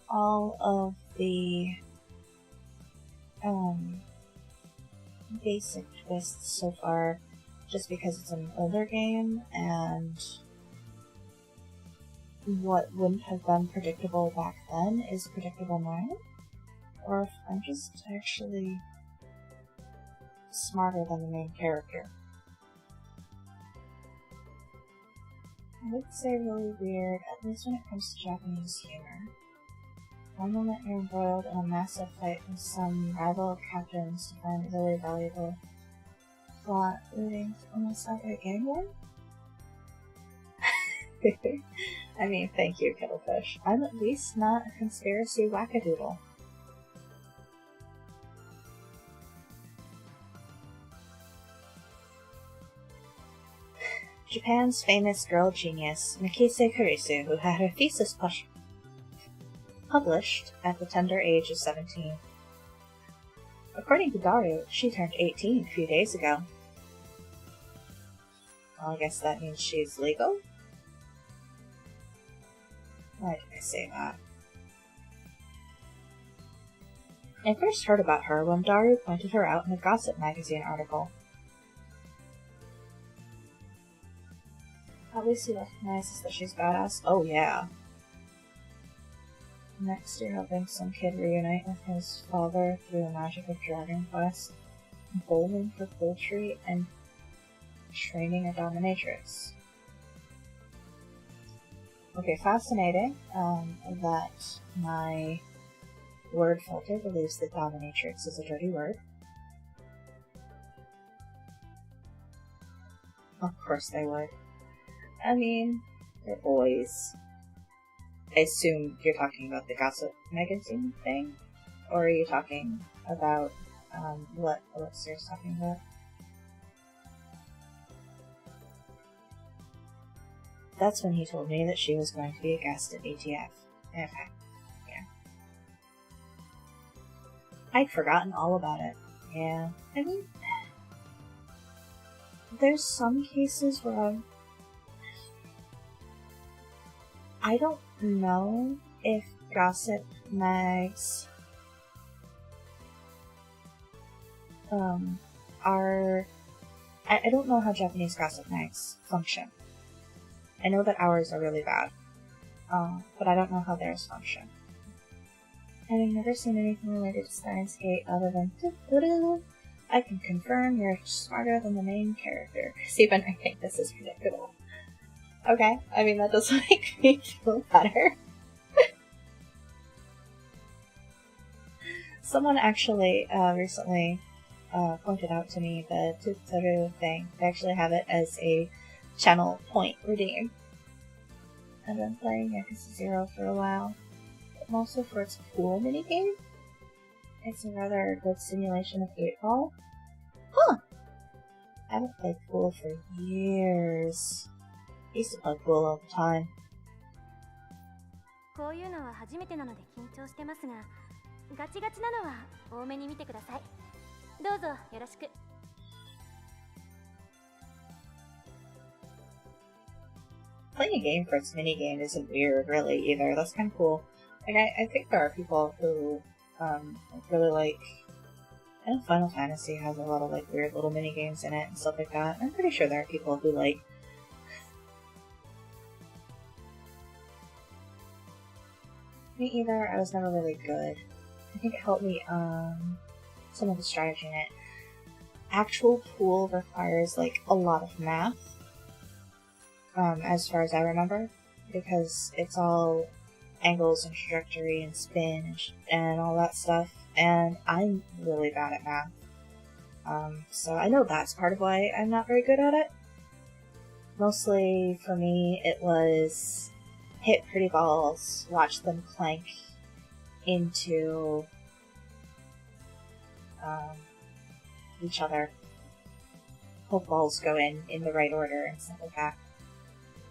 all of the basic twists so far, just because it's an older game, and what wouldn't have been predictable back then is predictable now, or if I'm just actually smarter than the main character. I would say really weird, at least when it comes to Japanese humor. One moment you're embroiled in a massive fight with some rival captains to find really valuable plot leading to almost outright gang war? I mean, thank you, Kettlefish. I'm at least not a conspiracy wackadoodle. Japan's famous girl genius, Mikise Kurisu, who had her thesis published at the tender age of 17. According to Daru, she turned 18 a few days ago. Well, I guess that means she's legal? Why did I say that? I first heard about her when Daru pointed her out in a gossip magazine article. At least he recognizes that she's badass. Oh yeah. Next, you're helping some kid reunite with his father through the magic of Dragon Quest, bowling for poultry, and training a dominatrix. Okay, fascinating that my word filter believes that dominatrix is a dirty word. Of course they would. I mean, they're boys. I assume you're talking about the gossip magazine thing? Or are you talking about what Elixir's talking about? That's when he told me that she was going to be a guest at ATF. Okay, yeah. I'd forgotten all about it. Yeah, I mean, there's some cases where I don't know if gossip mags are... I don't know how Japanese gossip mags function. I know that ours are really bad, but I don't know how theirs function. Having never seen anything related to STEINS other than I can confirm you're smarter than the main character. Even I think this is predictable. Okay, I mean that does make me feel better. Someone actually recently pointed out to me the Tutsaru thing. They actually have it as a channel point redeem. I've been playing Yakuza 0 for a while, but mostly for its pool minigame. It's a rather good simulation of 8-ball. Huh! I haven't played pool for years. I used to play pool all the time. こういうのは初めてなので緊張してますが、ガチガチなのは多めに見てください。どうぞよろしく。Playing a game for its minigame isn't weird, really, either. That's kind of cool. Like, I think there are people who really like... I know Final Fantasy has a lot of like weird little minigames in it and stuff like that. I'm pretty sure there are people who like... Me either. I was never really good. I think it helped me some of the strategy in it. Actual pool requires like a lot of math. As far as I remember, because it's all angles and trajectory and spin and all that stuff, and I'm really bad at math. So I know that's part of why I'm not very good at it. Mostly for me, it was hit pretty balls, watch them clank into each other, hope balls go in the right order and stuff like that.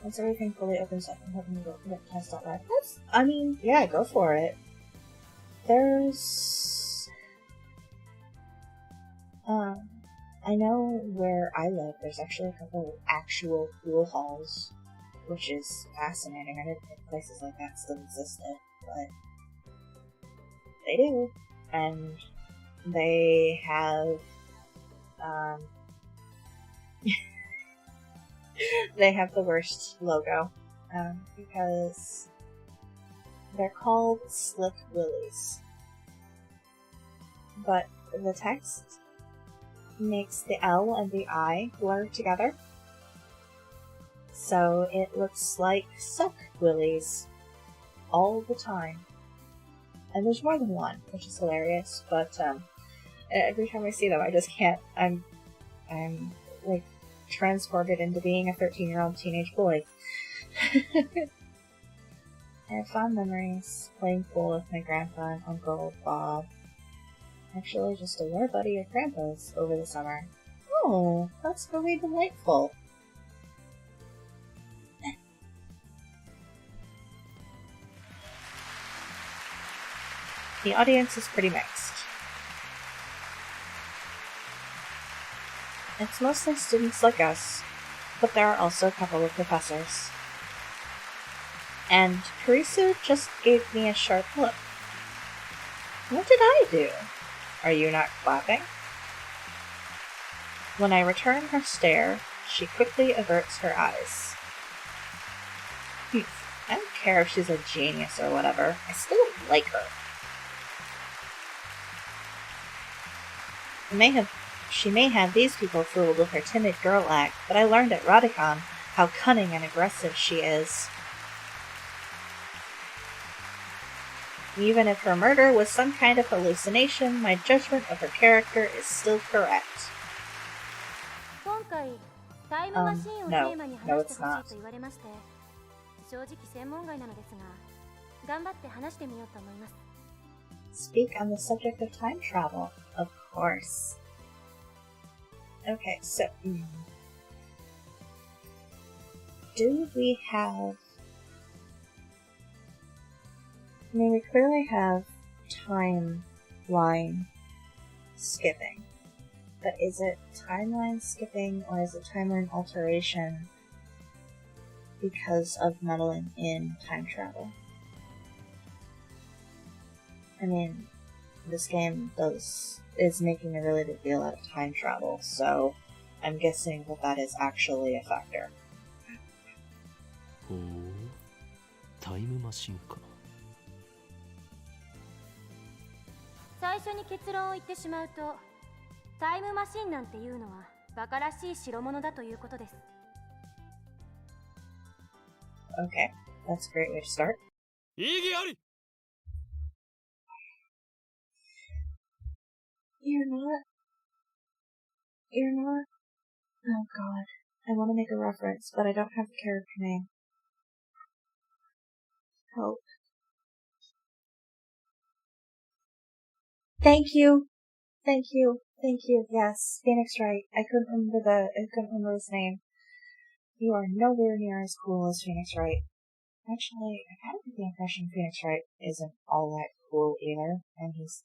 Once everything fully opens up, I'm hoping to go test out that. That's, I mean, yeah, go for it. There's... I know where I live, there's actually a couple actual pool halls, which is fascinating. I didn't think places like that still existed, but they do. And they have they have the worst logo because they're called Slick Willies. But the text makes the L and the I blur together. So it looks like Suck Willies all the time. And there's more than one, which is hilarious, but every time I see them I just can't. I'm like transported into being a 13-year-old teenage boy. I have fond memories playing pool with my grandpa and Uncle Bob. Actually, just a war buddy of Grandpa's over the summer. Oh, that's really delightful. The audience is pretty mixed. It's mostly students like us, but there are also a couple of professors. And Karisu just gave me a sharp look. What did I do? Are you not clapping? When I return her stare, she quickly averts her eyes. I don't care if she's a genius or whatever. I still like her. She may have these people fooled with her timid girl act, but I learned at Radicon how cunning and aggressive she is. Even if her murder was some kind of hallucination, my judgment of her character is still correct. No, it's not. Speak on the subject of time travel, of course. Okay, so do we have... I mean, we clearly have timeline skipping. But is it timeline skipping or is it timeline alteration because of meddling in time travel? I mean, this game is making a really big deal out of time travel, so I'm guessing that is actually a factor. Oh, time machine か。最初に結論を言ってしまうと、タイムマシンなんていうのはバカらしい代物だということです。Okay, that's a great way to start. 意義あり。You're not. Oh god. I want to make a reference, but I don't have the character name. Help. Thank you. Yes, Phoenix Wright. I couldn't remember his name. You are nowhere near as cool as Phoenix Wright. Actually, I kind of get the impression Phoenix Wright isn't all that cool either, and he's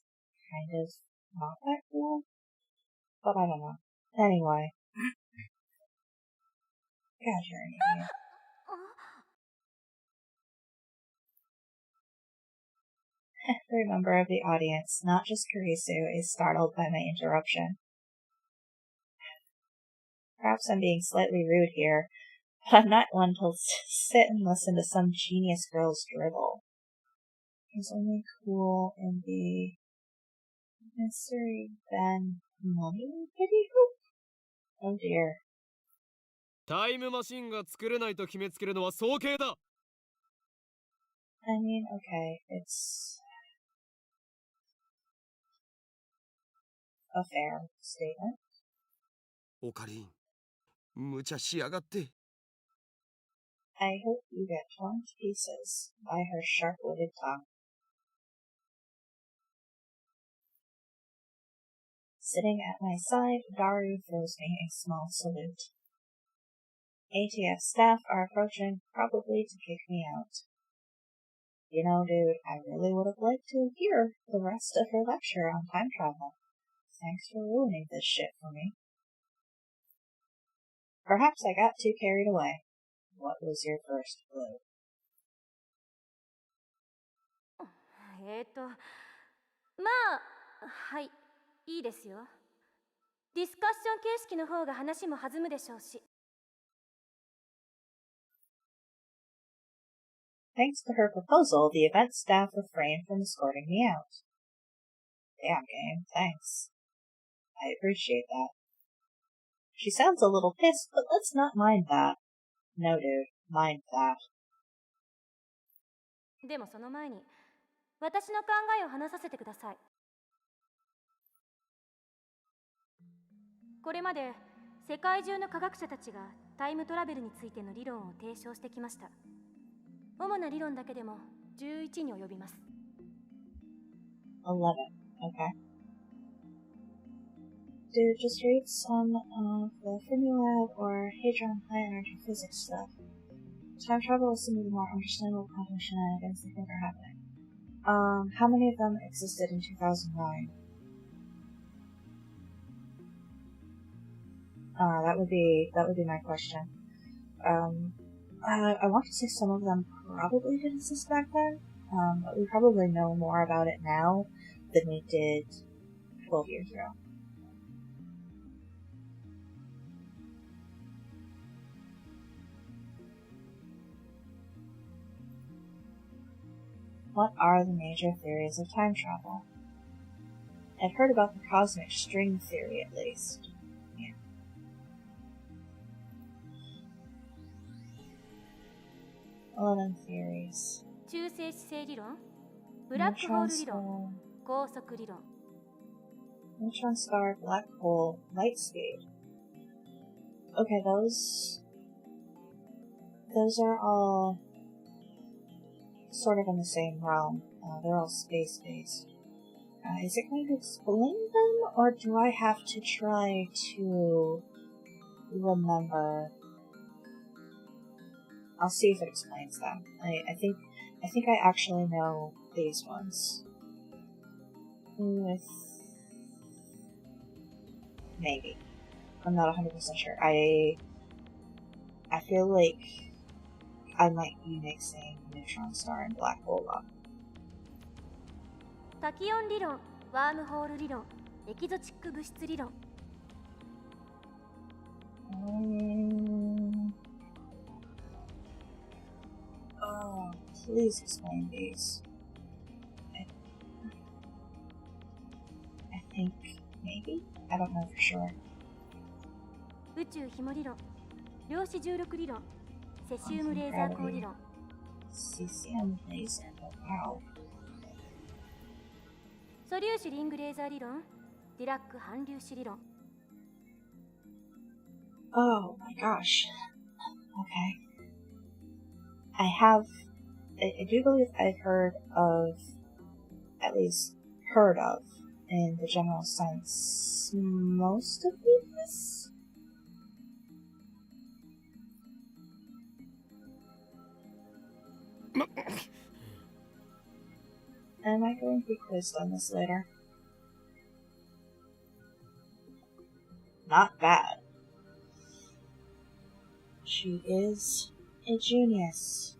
kind of not that cool. But I don't know. Anyway. God, you're an idiot. Every member of the audience, not just Kurisu, is startled by my interruption. Perhaps I'm being slightly rude here, but I'm not one to sit and listen to some genius girl's dribble. He's only cool in the Mystery Ben Money video? Oh dear. タイムマシンが作れないと決めつけるのは早計だ。I mean, okay, it's a fair statement. オカリン、無茶しやがって。I hope you get torn to pieces by her sharp-witted tongue. Sitting at my side, Daru throws me a small salute. ATF staff are approaching, probably to kick me out. You know, dude, I really would have liked to hear the rest of her lecture on time travel. Thanks for ruining this shit for me. Perhaps I got too carried away. What was your first clue? まあ、はい、いいですよ。ディスカッション形式の方が話も弾むでしょうし。Thanks to her proposal, the event staff refrained from escorting me out. Damn game, thanks. I appreciate that. She sounds a little pissed, but let's not mind that. No, dude, mind that. でもその前に、私の考えを話させてください。これまで世界中の科学者たちがタイムトラベルについての理論を提唱してきました。主な理論だけでも11に及びます。11. Okay. Dude, just read some of the Fermilab or Hadron High Energy Physics stuff. Time travel is some of the more understandable quantum shenanigans they think are happening. How many of them existed in 2009? That would be my question. I want to say some of them probably did exist back then, but we probably know more about it now than we did 12 years ago. What are the major theories of time travel? I've heard about the cosmic string theory, at least. Yeah. Eleven theories. 中性子星理論、ブラックホール理論、高速理論。Neutron star, black hole, light speed. Okay, those are all sort of in the same realm. They're all space-based. Is it going to explain them, or do I have to try to remember? I'll see if it explains them. I think I actually know these ones. Maybe. I'm not 100% sure. I feel like I might be mixing neutron star and black hole up. タキオン理論、ワームホール理論、エキゾチック物質理論。Oh, please explain these. I think maybe? I don't know for sure. 宇宙ひも理論、量子重力理論、セシウムレーザー光理論。Cesium laser, wow. 素粒子リングレーザー理論、ディラック反粒子理論。Oh my gosh. Okay. I do believe I've heard of, at least heard of, in the general sense, most of these? Am I going to be quizzed on this later? Not bad. She is a genius.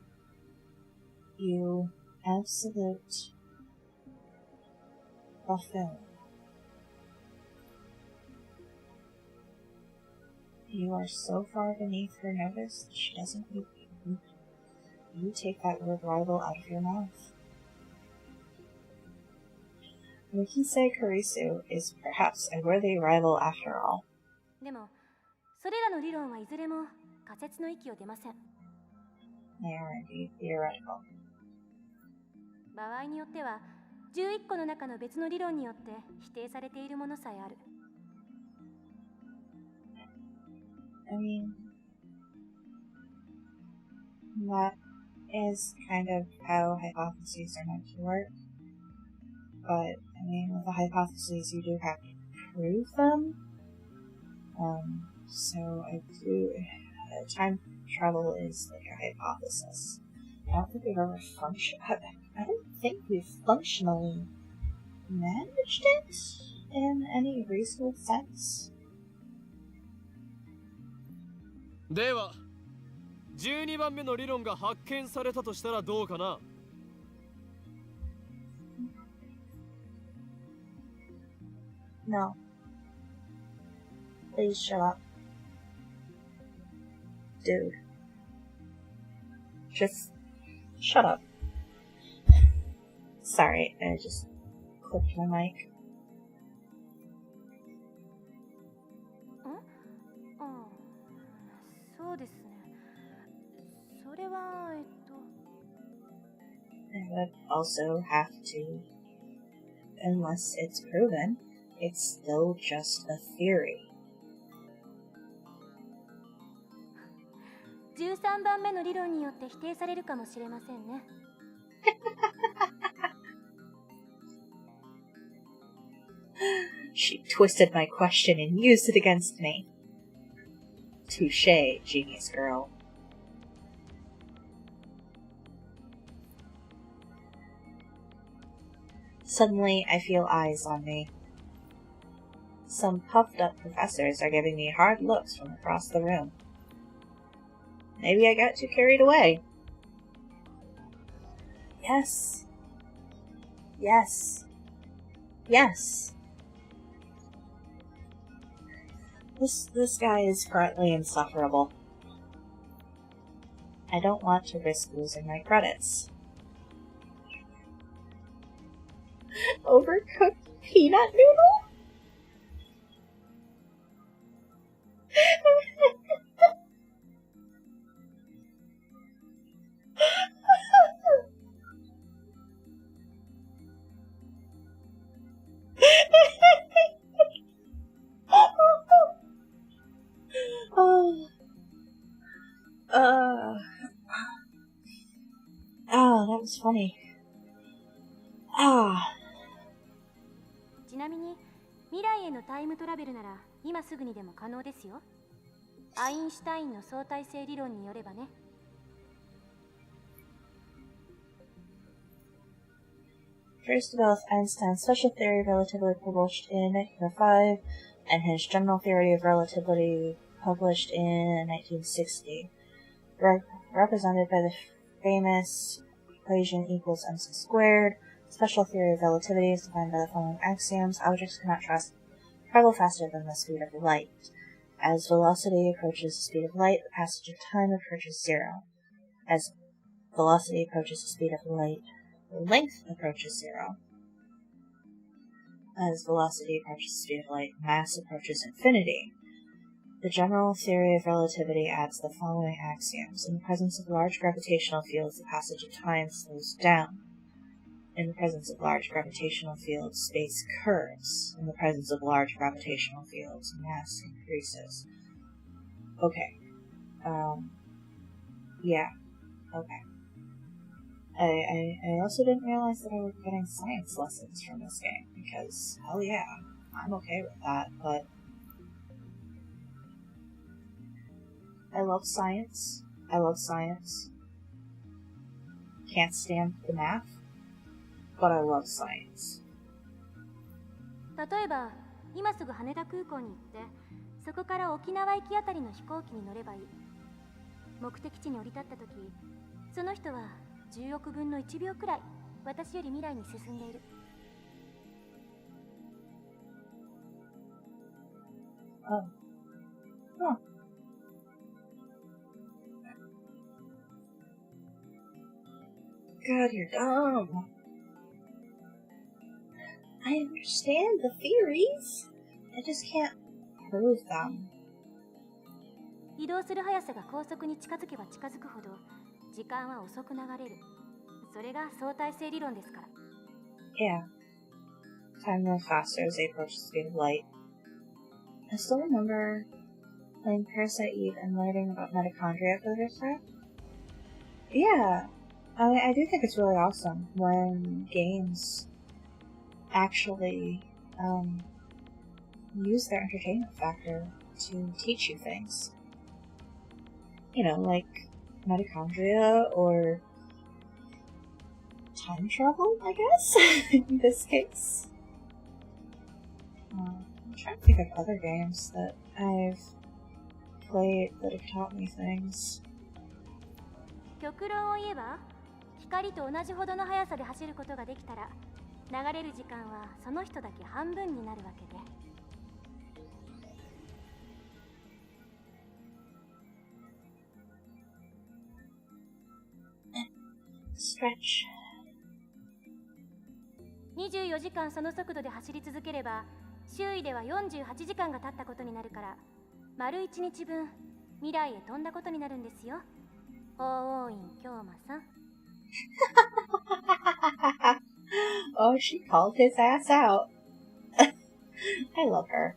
You absolute buffoon. You are so far beneath her notice that she doesn't need you. You take that word rival out of your mouth. We can say Kurisu is perhaps a worthy rival after all. でも、それらの理論はいずれも仮説の域を出ません。They are indeed theoretical. 場合によっては、11個の中の別の理論によって否定されているものさえある。I mean, that is kind of how hypotheses are meant to work. But, I mean, with the hypotheses, you do have to prove them. So I do... time travel is like a hypothesis. I don't think we've ever I don't think we've functionally managed it in any reasonable sense. では、12番目の理論が発見されたとしたらどうかな? No. Please shut up. Dude. Just shut up. Sorry, I just clicked my mic. そうですね。それはI would also have to, unless it's proven, it's still just a theory. 13番目の理論によって否定されるかもしれませんね。She twisted my question and used it against me. Touché, genius girl. Suddenly, I feel eyes on me. Some puffed-up professors are giving me hard looks from across the room. Maybe I got too carried away. Yes. Yes. Yes. This guy is currently insufferable. I don't want to risk losing my credits. Overcooked peanut noodle? Oh, that was funny. ちなみに未来へのタイムトラベルなら今すぐにでも可能ですよ。アインシュタインの相対性理論によればね。First of all, Einstein's special theory of relativity published in 1905, and his general theory of relativity published in 1960, represented by the famous equation equals mc squared. Special theory of relativity is defined by the following axioms. Objects cannot travel faster than the speed of light. As velocity approaches the speed of light, the passage of time approaches zero. As velocity approaches the speed of light, the length approaches zero. As velocity approaches the speed of light, mass approaches infinity. The general theory of relativity adds the following axioms. In the presence of large gravitational fields, the passage of time slows down. In the presence of large gravitational fields, space curves. In the presence of large gravitational fields, mass increases. Okay. Yeah. Okay. I also didn't realize that I was getting science lessons from this game, because, hell yeah, I'm okay with that, but I love science. I love science. Can't stand the math, but I love science. 例えば今すぐ羽田空港に行ってそこから沖縄行きあたりの飛行機に乗ればいい。目的地に降り立った時その人は10億分の1秒くらい私より未来に進んでいる。Oh. Huh. God, you're dumb. I understand the theories. I just can't prove them. 移動する速さが高速に近づけば近づくほど時間は遅く流れる。それが相対性理論ですから。Yeah. Time moves faster as they approach the speed of light. I still remember playing Parasite Eve and learning about mitochondria for the first time. Yeah. I do think it's really awesome when games actually use their entertainment factor to teach you things. You know, like mitochondria or time travel, I guess, in this case. I'm trying to think of other games that I've played that have taught me things. 極論を言えば光と同じほどの速さで走ることができたら流れる時間はその人だけ半分になるわけで。stretch. 24時間その速度で走り続ければ周囲では48時間が経ったことになるから丸1日分未来へ飛んだことになるんですよ。法王院京馬さん。Oh, she called his ass out. I love her.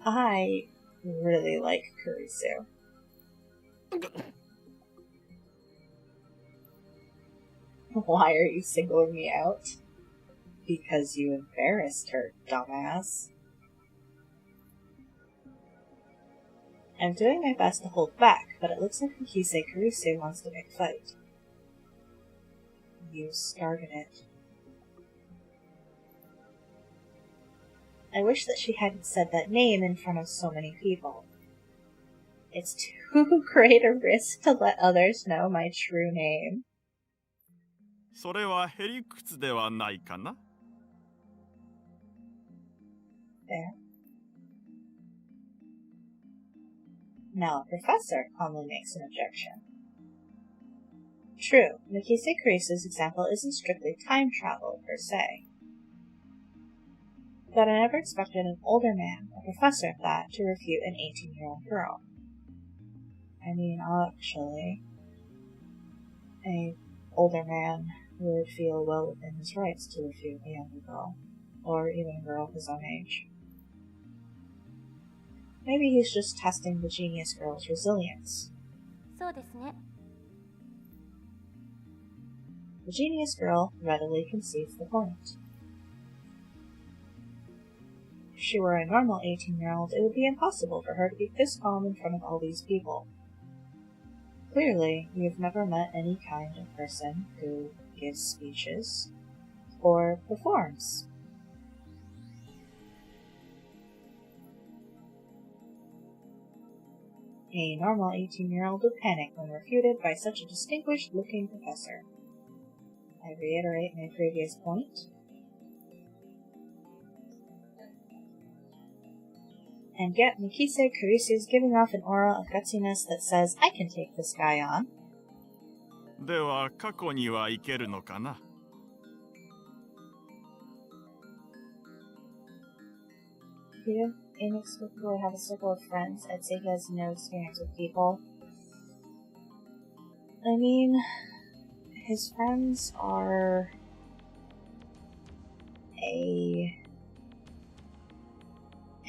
I really like Kurisu. Why are you singling me out? Because you embarrassed her, dumbass. I'm doing my best to hold back, but it looks like Mikise Kurisu wants to pick fight. You started it. I wish that she hadn't said that name in front of so many people. It's too great a risk to let others know my true name. それはへりくつではないかな? There. Now a professor calmly makes an objection. True, Mikise Kurisu's example isn't strictly time travel, per se. But I never expected an older man, a professor at that, to refute an 18-year-old girl. I mean, actually, an older man would feel well within his rights to refute a younger girl, or even a girl his own age. Maybe he's just testing the genius girl's resilience. そうですね。 The genius girl readily concedes the point. If she were a normal 18-year-old, it would be impossible for her to be this calm in front of all these people. Clearly, you've never met any kind of person who gives speeches or performs. A normal 18-year-old would panic when refuted by such a distinguished-looking professor. I reiterate my previous point. And yet, Mikise Kurisu's giving off an aura of gutsiness that says, I can take this guy on. では過去には行けるのかな? You inexplicably have a circle of friends. I'd say he has no experience with people. I mean, his friends are a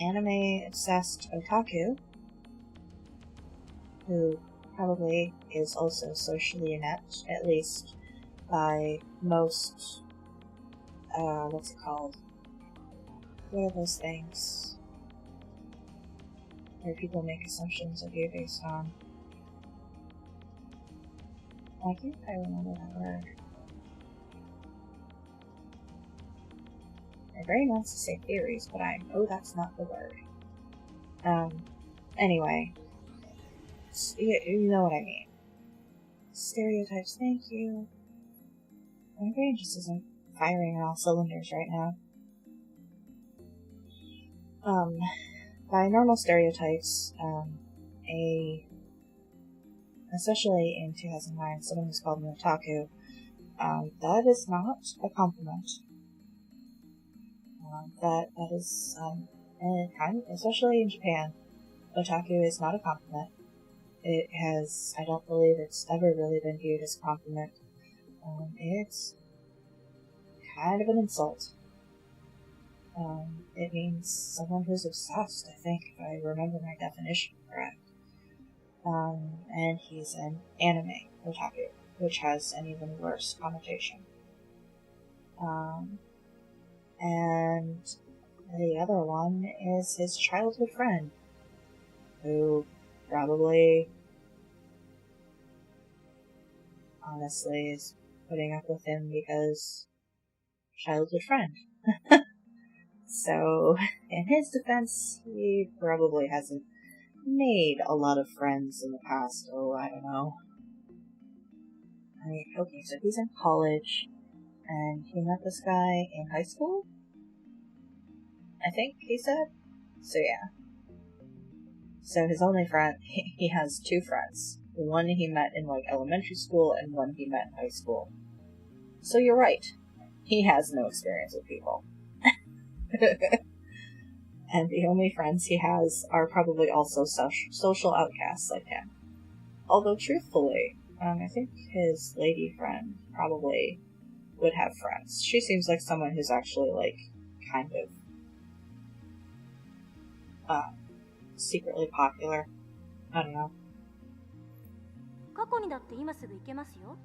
anime-obsessed otaku who probably is also socially inept, at least by most, what's it called? What are those things where people make assumptions of you based on? I think I remember that word. My brain wants to say theories, but I know that's not the word. Anyway. You know what I mean. Stereotypes, thank you. My brain just isn't firing on all cylinders right now. By normal stereotypes, especially in 2009, someone who's called an otaku, that is not a compliment. That is, especially in Japan, otaku is not a compliment. It has, I don't believe it's ever really been viewed as a compliment. It's kind of an insult. It means someone who's obsessed, I think, if I remember my definition correct. And he's an anime otaku, which has an even worse connotation. And the other one is his childhood friend, who probably, honestly, is putting up with him because childhood friend. So, in his defense, he probably hasn't made a lot of friends in the past. Oh, I don't know. I mean, okay, so he's in college, and he met this guy in high school? I think he said? So yeah. So his only friend, he has two friends. One he met in, like, elementary school, and one he met in high school. So you're right. He has no experience with people. And the only friends he has are probably also social outcasts like him. Although, truthfully, I think his lady friend probably would have friends. She seems like someone who's actually, like, kind of, secretly popular. I don't know. 過去にだって今すぐ行けますよ。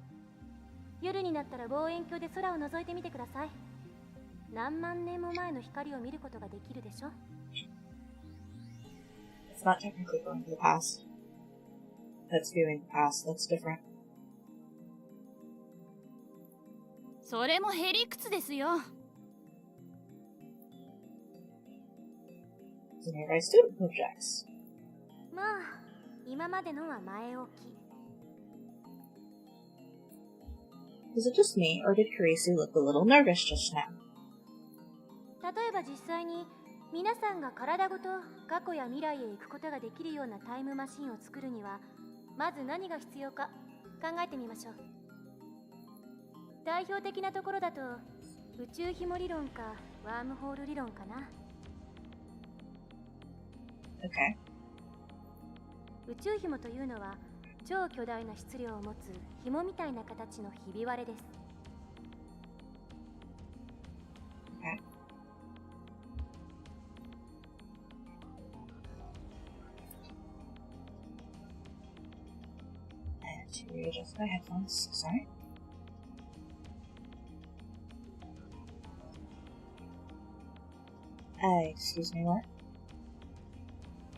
夜になったら望遠鏡で空を覗いてみてください。何万年も前の光を見ることができるでしょ。It's not technically going to the past. That's viewing the past. That's different. それもへりくつですよ。The nearby student objects. まあ、今までのは前置き。Is it just me, or did Kurisu look a little nervous just now? 例えば実際に皆さんが体ごと過去や未来へ行くことができるようなタイムマシンを作るにはまず何が必要か考えてみましょう。代表的なところだと宇宙紐理論かワームホール理論かな。Okay. 宇宙紐というのは超巨大な質量を持つ紐みたいな形のひび割れです。Okay. And to readjust my headphones, sorry. Excuse me, what?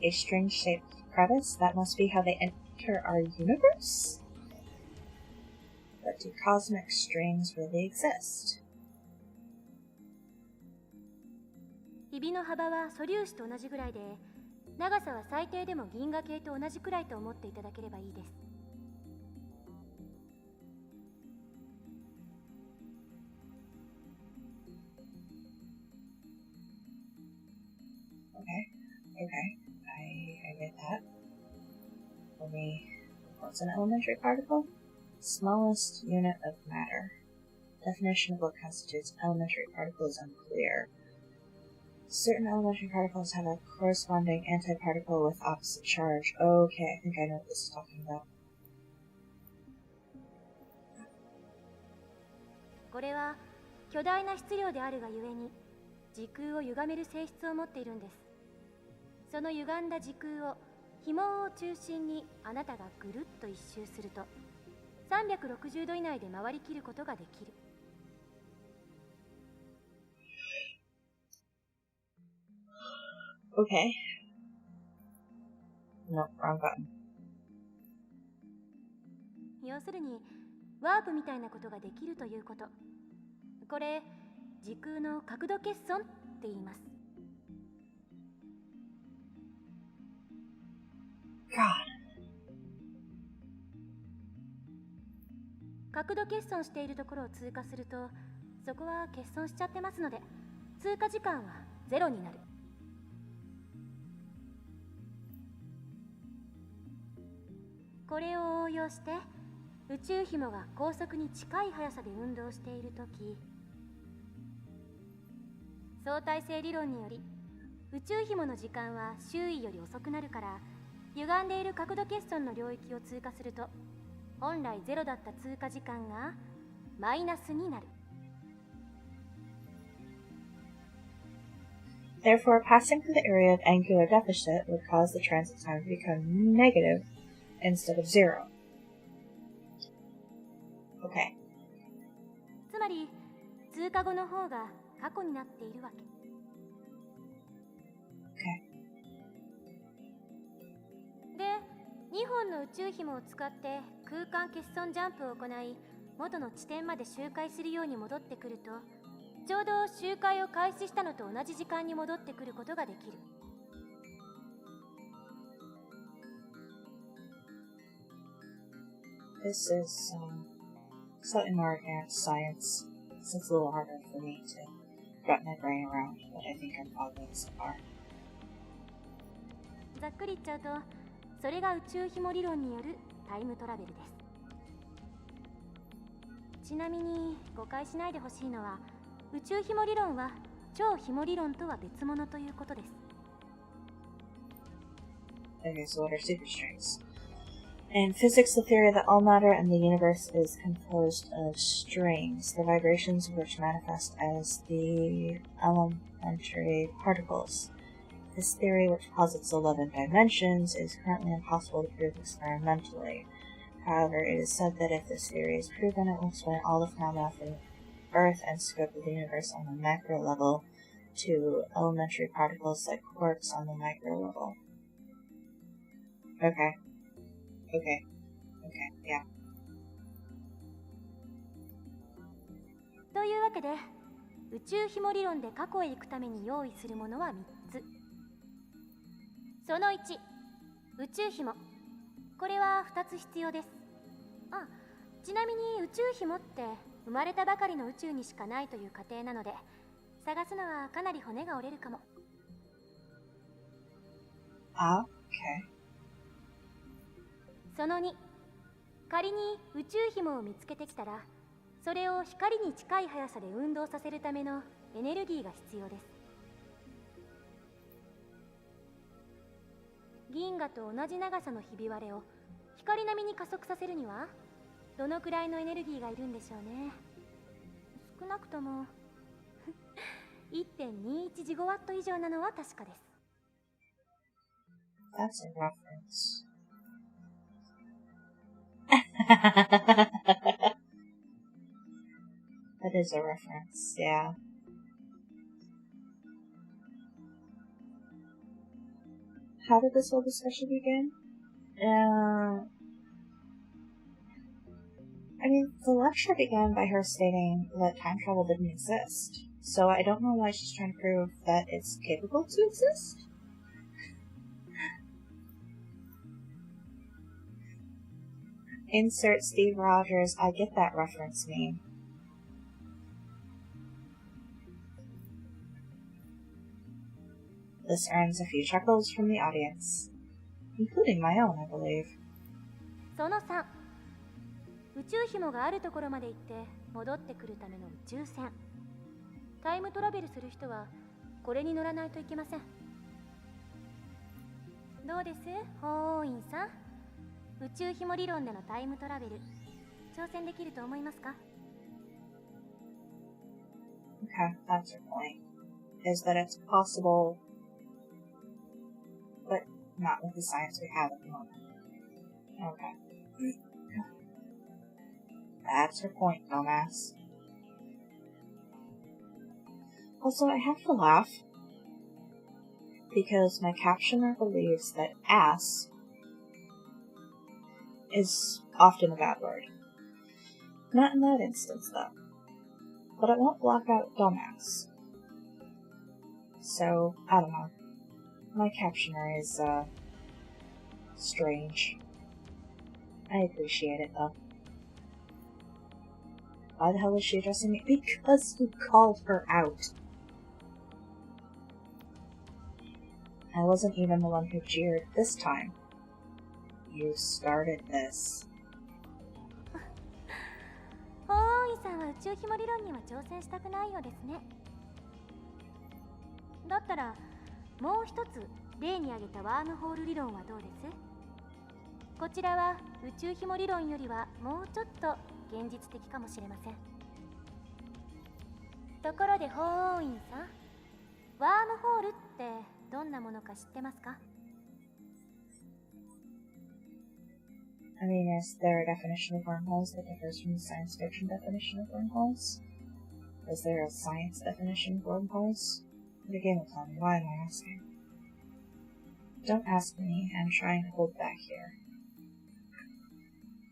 A strange-shaped crevice? That must be how they enter our universe? But do cosmic strings really exist? ひびの幅は素粒子と同じぐらいで、長さは最低でも銀河系と同じくらいと思っていただければいいです。Okay, I get that. What's an elementary particle? Smallest unit of matter. Definition of what constitutes an elementary particle is unclear. Certain elementary particles have a corresponding antiparticle with opposite charge. Okay, I think I know what this is talking about. これは巨大な質量であるがゆえに時空を歪める性質を持っているんです。その歪んだ時空を紐を中心にあなたがぐるっと一周すると360度以内で回りきることができる。Okay. No, wrong button. 要するにワープみたいなことができるということ。これ時空の角度欠損って言います。God. 角度欠損しているところを通過するとそこは欠損しちゃってますので通過時間は0になる。これを応用して宇宙紐が高速に近い速さで運動しているとき、相対性理論により宇宙紐の時間は周囲より遅くなるから歪んでいる角度欠損の領域を通過すると本来0だった通過時間がマイナスになる。Therefore, passing through the area of angular deficit would cause the transit time to become negative instead of 0. Okay. つまり通過後の方が過去になっているわけ。Okay. で、2本の宇宙紐を使って空間欠損ジャンプを行い元の地点まで周回するように戻ってくるとちょうど周回を開始したのと同じ時間に戻ってくることができる。This is slightly more advanced science, so it's a little harder for me to wrap my brain around, but I think I'm following so far. ざっくり言っちゃうとそれが宇宙紐理論によるタイムトラベルです。ちなみに誤解しないでほしいのは、宇宙紐理論は超紐理論とは別物ということです。 Okay, so what are superstrings? In physics, the theory that all matter in the universe is composed of strings, the vibrations of which manifest as the elementary particles. This theory, which posits 11 dimensions, is currently impossible to prove experimentally. However, it is said that if this theory is proven, it will explain all the phenomena of the Earth and scope of the universe on the macro level to elementary particles like quarks on the micro level. Okay, yeah. というわけで、宇宙紐理論で過去へ行くために用意するものは3つ。その1、宇宙紐。これは2つ必要です。あ、ちなみに宇宙紐って生まれたばかりの宇宙にしかないという過程なので、探すのはかなり骨が折れるかも。Ah, okay. その2、仮に宇宙紐を見つけてきたら、それを光に近い速さで運動させるためのエネルギーが必要です。銀河と同じ長さのひび割れを光並みに加速させるにはどのくらいのエネルギーがいるんでしょうね。少なくとも1.21 ジゴワット以上なのは確かです。 That's a reference. That is a reference, yeah. How did this whole discussion begin? I mean, the lecture began by her stating that time travel didn't exist, so I don't know why she's trying to prove that it's capable to exist. Insert Steve Rogers, I get that reference meme. This earns a few chuckles from the audience, including my own, I believe. その3、宇宙紐があるところまで行って戻ってくるための宇宙船。タイムトラベルする人はこれに乗らないといけません。どうです、法院さん？宇宙紐理論でのタイムトラベル、挑戦できると思いますか？ Okay, that's your point. Is that it's possible, but not with the science we have at the moment. Okay. That's your point, dumbass. Also, I have to laugh because my captioner believes that ass is often a bad word. Not in that instance, though. But it won't block out dumbass. So, I don't know. My captioner is, strange. I appreciate it, though. Why the hell is she addressing me? Because you called her out. I wasn't even the one who jeered this time. You started this. 法院さんは宇宙紐理論には挑戦したくないようですね。だったらもう一つ例に挙げたワームホール理論はどうです？こちらは宇宙紐理論よりはもうちょっと現実的かもしれません。ところで法院さん、ワームホールってどんなものか知ってますか？ I mean, is there a definition of wormholes that differs from the science fiction definition of wormholes? Is there a science definition of wormholes? The game will tell me. Why am I asking? Don't ask me. I'm trying to hold back here.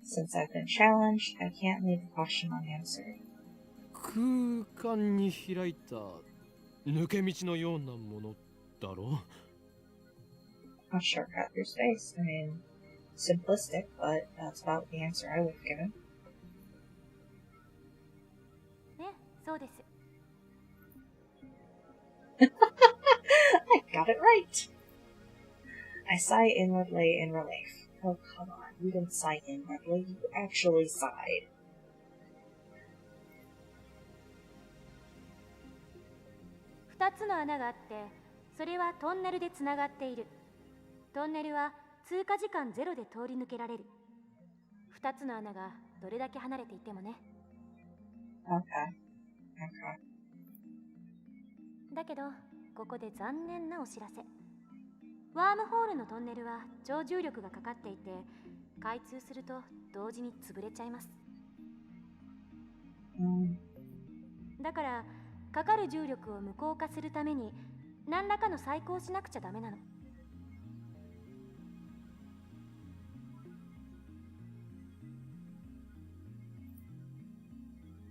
Since I've been challenged, I can't leave the question unanswered. 空間に開いた抜け道のようなものだろう。 A shortcut through space. I mean, simplistic, but that's about the answer I would have given. ね、そうです。I got it right! I sigh inwardly in relief. Oh, come on. You didn't sigh inwardly. You actually sighed. 2つの穴があって、それはトンネルでつながっている。トンネルは通過時間0で通り抜けられる。2つの穴がどれだけ離れていてもね。Okay. Okay. だけど、ここで残念なお知らせ。ワームホールのトンネルは超重力がかかっていて、開通すると同時に潰れちゃいます。だから、かかる重力を無効化するために何らかの細工をしなくちゃダメなの。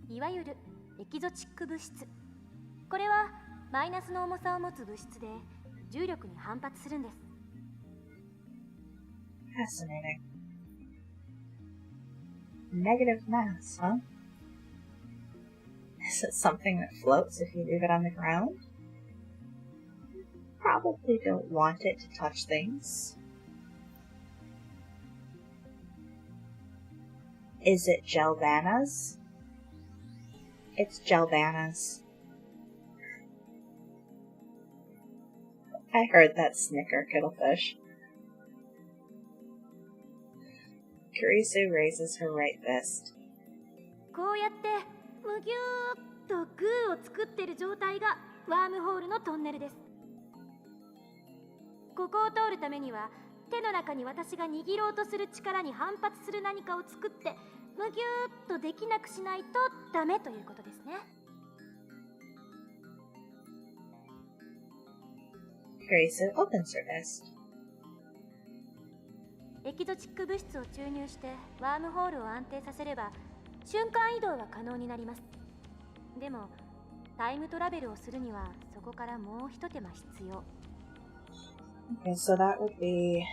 いわゆるエキゾチック物質。これはマイナスの重さを持つ物質で重力に反発するんです。Fascinating. Negative mass, huh? Is it something that floats if you leave it on the ground? Probably don't want it to touch things. Is it gelbanas? It's gelbanas. I heard that snicker, Kittlefish. Kurisu raises her right fist. こうやってむぎゅーっとグーを作ってる状態がワームホールのトンネルです。ここを通るためには手の中に私が握ろうとする力に反発する何かを作ってむぎゅーっとできなくしないとダメということですね。Kurisu opens her fist. エキゾチック物質を注入してワームホールを安定させれば瞬間移動は可能になります。でもタイムトラベルをするにはそこからもう一手間必要。Okay, so that would be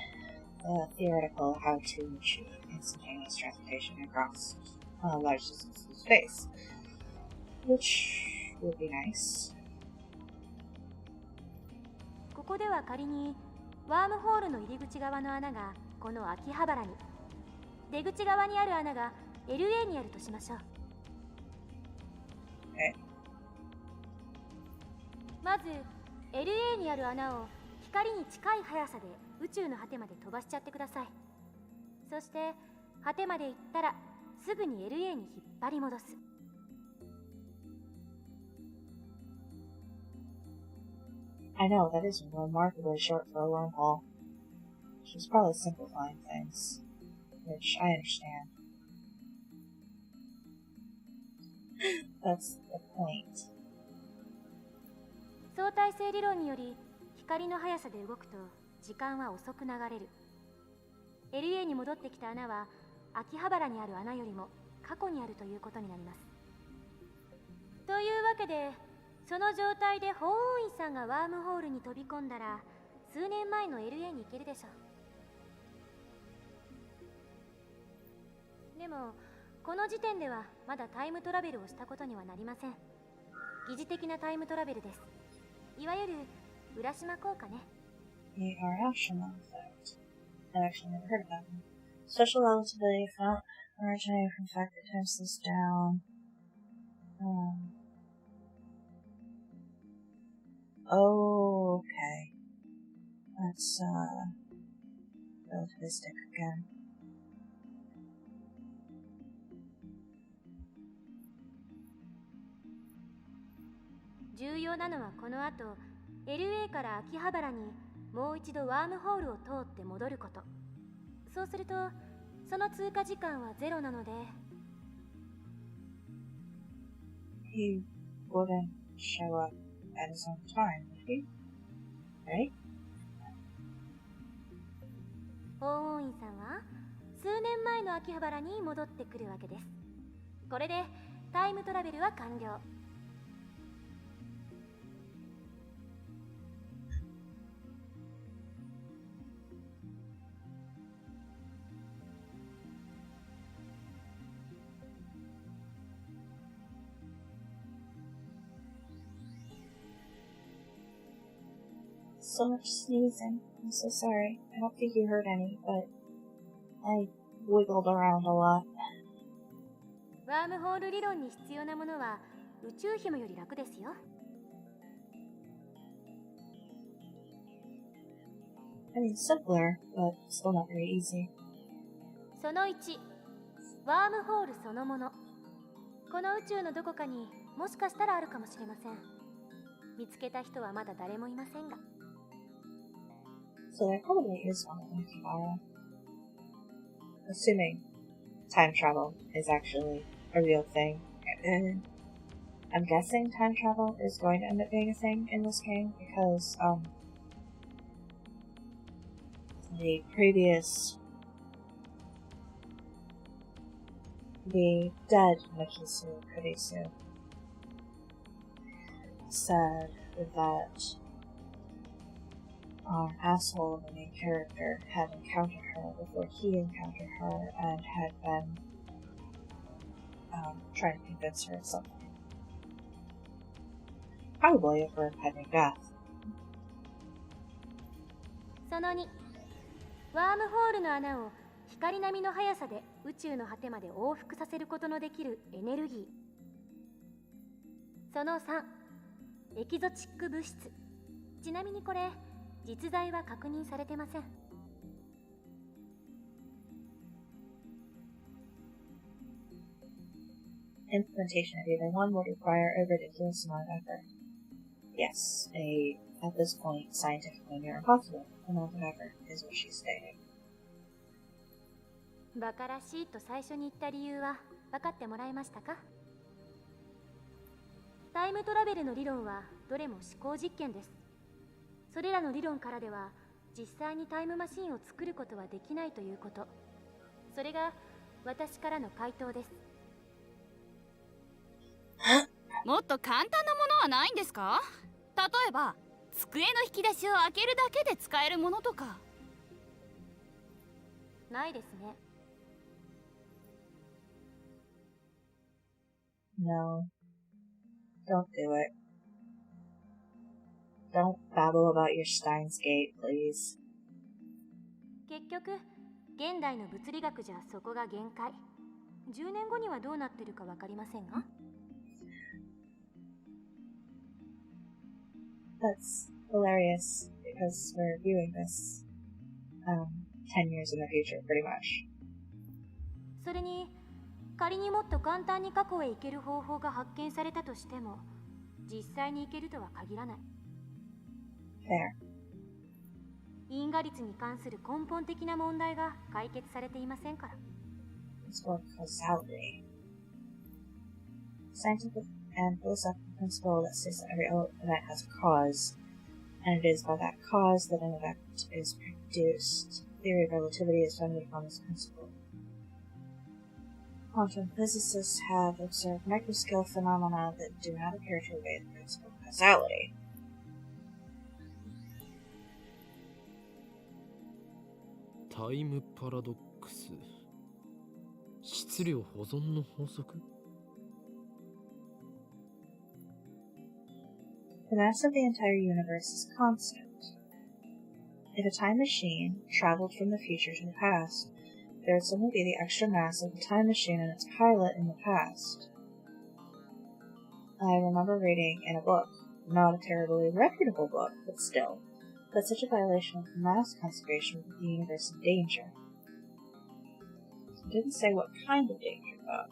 the theoretical how to achieve instantaneous transportation across large distances of space, which would be nice. ここでは仮にワームホールの入り口側の穴がこの秋葉原に、出口側にある穴が LA にあるとしましょう。まず LA にある穴を光に近い速さで宇宙の果てまで飛ばしちゃってください。そして果てまで行ったらすぐに LA に引っ張り戻す。I know, that is remarkably short for a wormhole. She's probably simplifying things, which I understand. That's the point. 相対性理論により光の速さで動くと時間は遅く流れる。 LA に戻ってきた穴は秋葉原にある穴よりも過去にあるということになります。というわけでその状態で法王院さんがワームホールに飛び込んだら数年前の LA に行けるでしょう。でもこの時点ではまだタイムトラベルをしたことにはなりません。疑似的なタイムトラベルです。いわゆる浦島効果ね。The Arashima effect. I've actually never heard of that one. Social relativity found originating from the fact that time slows down. Oh, okay. That's, relativistic again. 重要なのはこの後 LA から秋葉原にもう一度ワームホールを通って戻ること。そうするとその通過時間はゼロなので He wouldn't show up at his own time, would he? Right? 法王院さんは数年前の秋葉原に戻ってくるわけです。これでタイムトラベルは完了。So much sneezing. I'm so sorry. I don't think you heard any, but I wiggled around a lot. ワームホール理論に必要なものは宇宙紐より楽ですよ。I mean, simpler, but still not very easy. その1、ワームホールそのもの。この宇宙のどこかにもしかしたらあるかもしれません。見つけた人はまだ誰もいませんが。So there probably is one of them tomorrow. Assuming time travel is actually a real thing. I'm guessing time travel is going to end up being a thing in this game because, the dead Mikisu Kurisu said that our asshole, the main character, had encountered her before he encountered her and had been trying to convince her of something. Probably of her impending death. その2、ワームホールの穴を光並みの速さで宇宙の果てまで往復させることのできるエネルギー。その3、エキゾチック物質。ちなみにこれ、実在は確認されてません。Implementation of either one would require a ridiculous amount of effort. Yes, at this point, scientifically near impossible amount of effort is what she's stating. バカらしいと最初に言った理由は分かってもらえましたか？タイムトラベルの理論はどれも思考実験です。それらの理論からでは実際にタイムマシンを作ることはできないということ。それが私からの回答です。もっと簡単なものはないんですか？例えば机の引き出しを開けるだけで使えるものとか。ないですね。No. Don't do it. Don't babble about your Steins Gate, please. 結局、現代の物理学じゃそこが限界。10年後にはどうなってるかわかりませんが。That's hilarious because we're viewing this 10 years in the future, pretty much. それに、仮にもっと簡単に過去へ行ける方法が発見されたとしても、実際に行けるとは限らない。Fair. 因果率に関する根本的な問題が解決されていませんから。It's called causality. Scientific and philosophical principle that says that every event has a cause, and it is by that cause that an event is produced. Theory of relativity is founded upon this principle. Quantum physicists have observed microscale phenomena that do not appear to obey the principle of causality. タイムパラドックス。質量保存の法則？ The mass of the entire universe is constant. If a time machine traveled from the future to the past, there would suddenly be the extra mass of the time machine and its pilot in the past. I remember reading in a book, not a terribly reputable book, but still, that such a violation of mass conservation would put the universe in danger. It didn't say what kind of danger, though.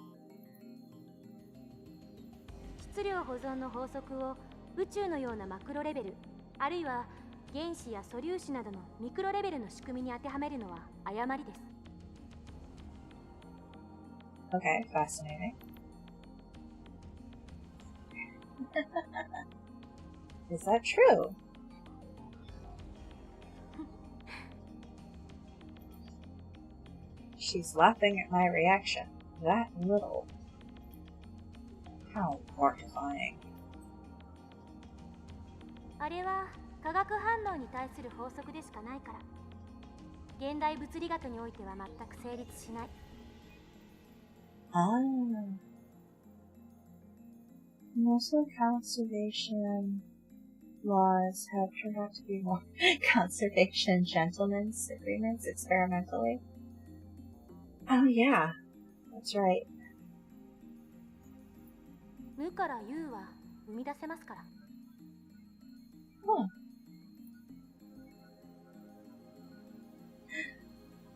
質量保存の法則を宇宙のようなマクロレベル、あるいは原子や素粒子などのミクロレベルの仕組みに当てはめるのは誤りです。Okay, fascinating. Is that true? She's laughing at my reaction. That little. How mortifying. あれは化学反応に対する法則でしかないから。現代物理学においては全く成立しない。Ah. Most of conservation laws have turned out to be more conservation gentlemen's agreements experimentally. Oh yeah, that's right. 無から有は生み出せますから。Huh.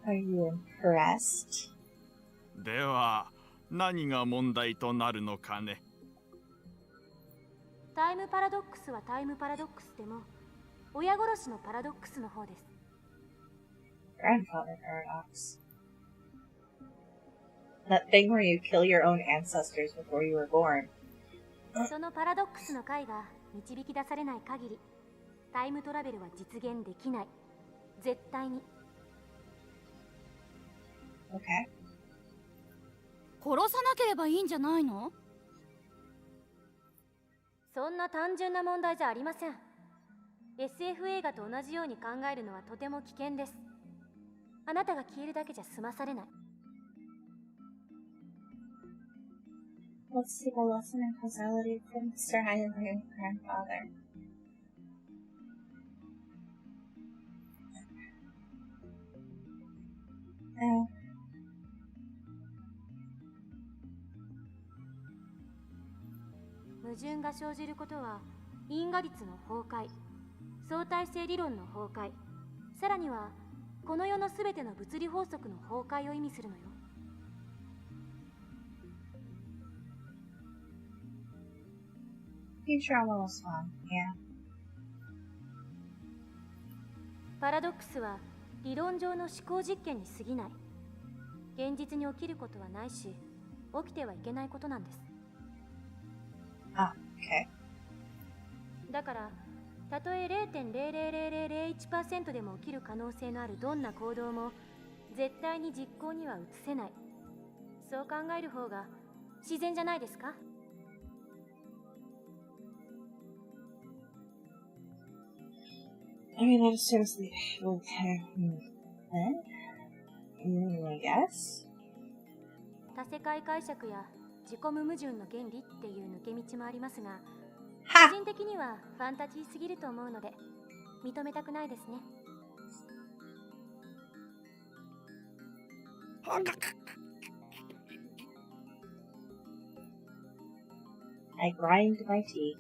Are you impressed? では何が問題となるのかね。タイムパラドックスはタイムパラドックスでも親殺しのパラドックスの方です。Grandfather paradox. That thing where you kill your own ancestors before you were born. そのパラドックスの解が導き出されない限り、タイムトラベルは実現できない。絶対に。Okay. 殺さなければいいんじゃないの？そんな単純な問題じゃありません。SF 映画と同じように考えるのはとても危険です。あなたが消えるだけじゃ済まされない。Let's take a lesson in causality from Mr. Highlander grandfather. Oh. 矛盾が生じることは因果律の崩壊、相対性理論の崩壊、さらにはこの世のすべての物理法則の崩壊を意味するのよ。Futurama was fun, yeah. パラドックスは理論上の思考実験に過ぎない。現実に起きることはないし、起きてはいけないことなんです。Ah, okay. だから、たとえ 0.000001% でも起きる可能性のあるどんな行動も絶対に実行には移せない。そう考える方が自然じゃないですかI mean, that is seriously okay. I guess? 多世界解釈や自己無矛盾の原理っていう抜け道もありますが、Ha! 個人的にはファンタジーすぎると思うので認めたくないですね。I grind my teeth.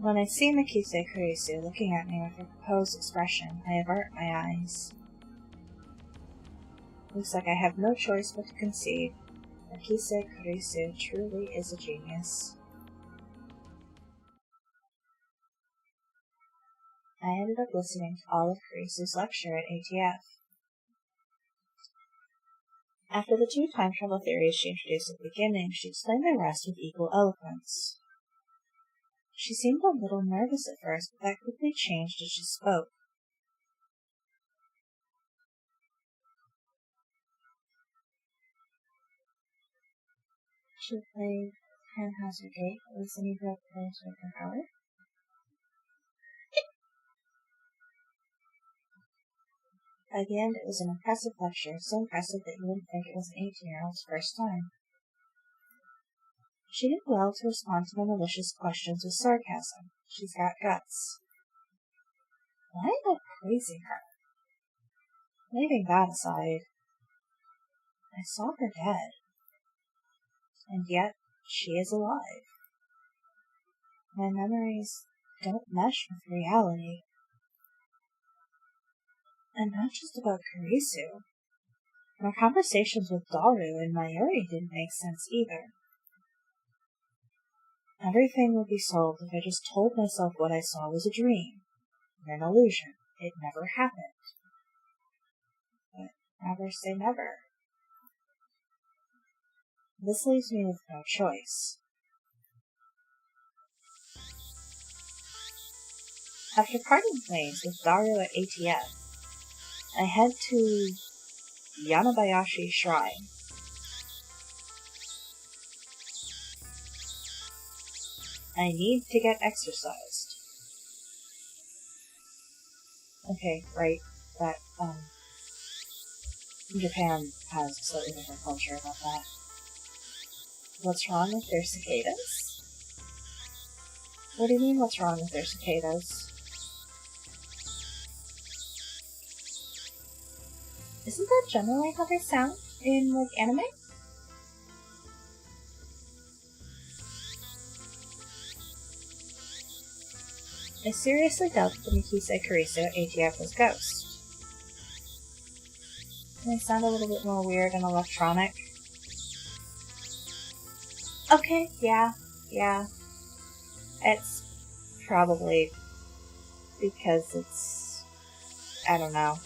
When I see Mikise Kurisu looking at me with her composed expression, I avert my eyes. Looks like I have no choice but to concede. Mikise Kurisu truly is a genius. I ended up listening to all of Kurisu's lecture at ATF. After the two time travel theories she introduced at the beginning, she explained the rest with equal eloquence. She seemed a little nervous at first, but that quickly changed as she spoke. She played Tannhauser Gate, listening to plays with her Howard. By the end, it was an impressive lecture, so impressive that you wouldn't think it was an 18-year-old's first time. She did well to respond to my malicious questions with sarcasm. She's got guts. Why am I praising her? Leaving that aside, I saw her dead. And yet, she is alive. My memories don't mesh with reality. And not just about Kurisu. My conversations with Daru and Mayuri didn't make sense either. Everything would be solved if I just told myself what I saw was a dream, or an illusion. It never happened. But never say never. This leaves me with no choice. After parting ways with Daru at ATF, I head to Yanabayashi Shrine. I need to get exercised. Okay, right, that, Japan has a slightly different culture about that. What's wrong with their cicadas? What do you mean, what's wrong with their cicadas? Isn't that generally how they sound in, like, anime? I seriously doubt that the Mikise Karisu ATF was Ghost. They sound a little bit more weird and electronic. Okay, yeah. It's probably because it's... I don't know.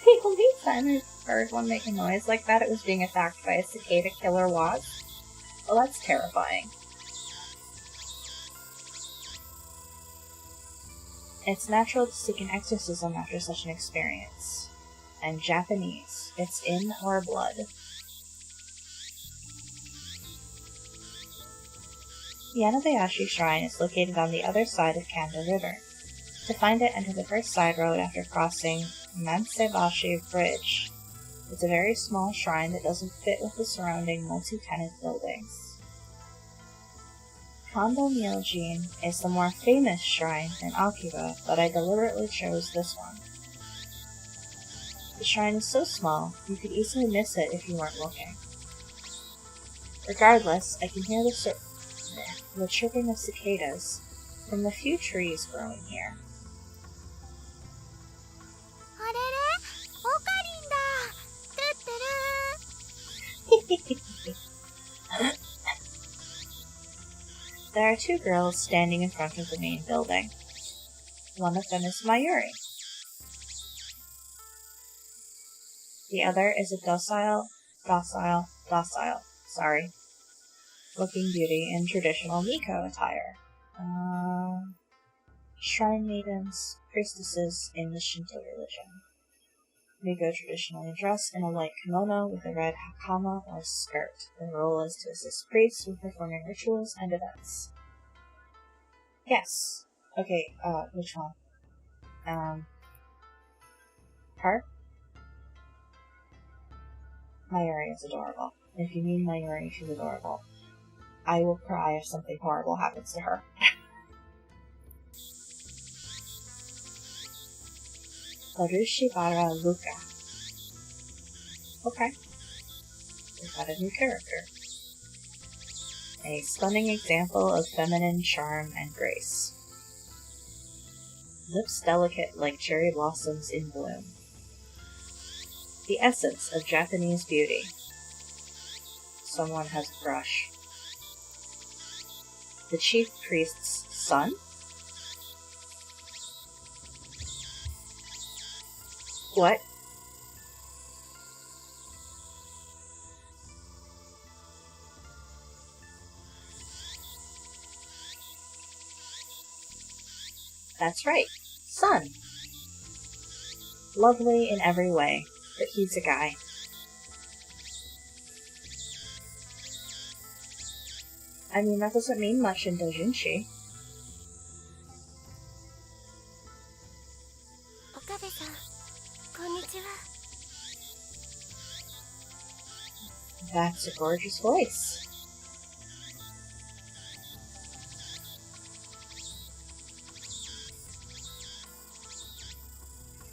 The only time I've heard one make a noise like that, it was being attacked by a cicada killer wasp. Well, that's terrifying. It's natural to seek an exorcism after such an experience. I'm Japanese. It's in our blood. The Yanabayashi Shrine is located on the other side of Kanda River. To find it, enter the first side road after crossing Mansebashi Bridge. It's a very small shrine that doesn't fit with the surrounding multi-tenant buildings. Kondo Myojin is the more famous shrine in Akiba, but I deliberately chose this one. The shrine is so small, you could easily miss it if you weren't looking. Regardless, I can hear the chirping of cicadas from the few trees growing here. There are two girls standing in front of the main building. One of them is Mayuri. The other is a docile looking beauty in traditional Miko attire. Shrine maidens, priestesses in the Shinto religion. Miko traditionally dress in a light kimono with a red hakama or skirt. Their role is to assist priests with performing rituals and events. Yes. Okay, which one? Her? Mayuri is adorable. If you mean Mayuri, she's adorable. I will cry if something horrible happens to her. Harushibara Luka. Okay. We've got a new character. A stunning example of feminine charm and grace. Lips delicate like cherry blossoms in bloom. The essence of Japanese beauty. Someone has a crush. The chief priest's son? What? That's right. Son. Lovely in every way, but he's a guy. I mean, that doesn't mean much in doujinshi. That's a gorgeous voice.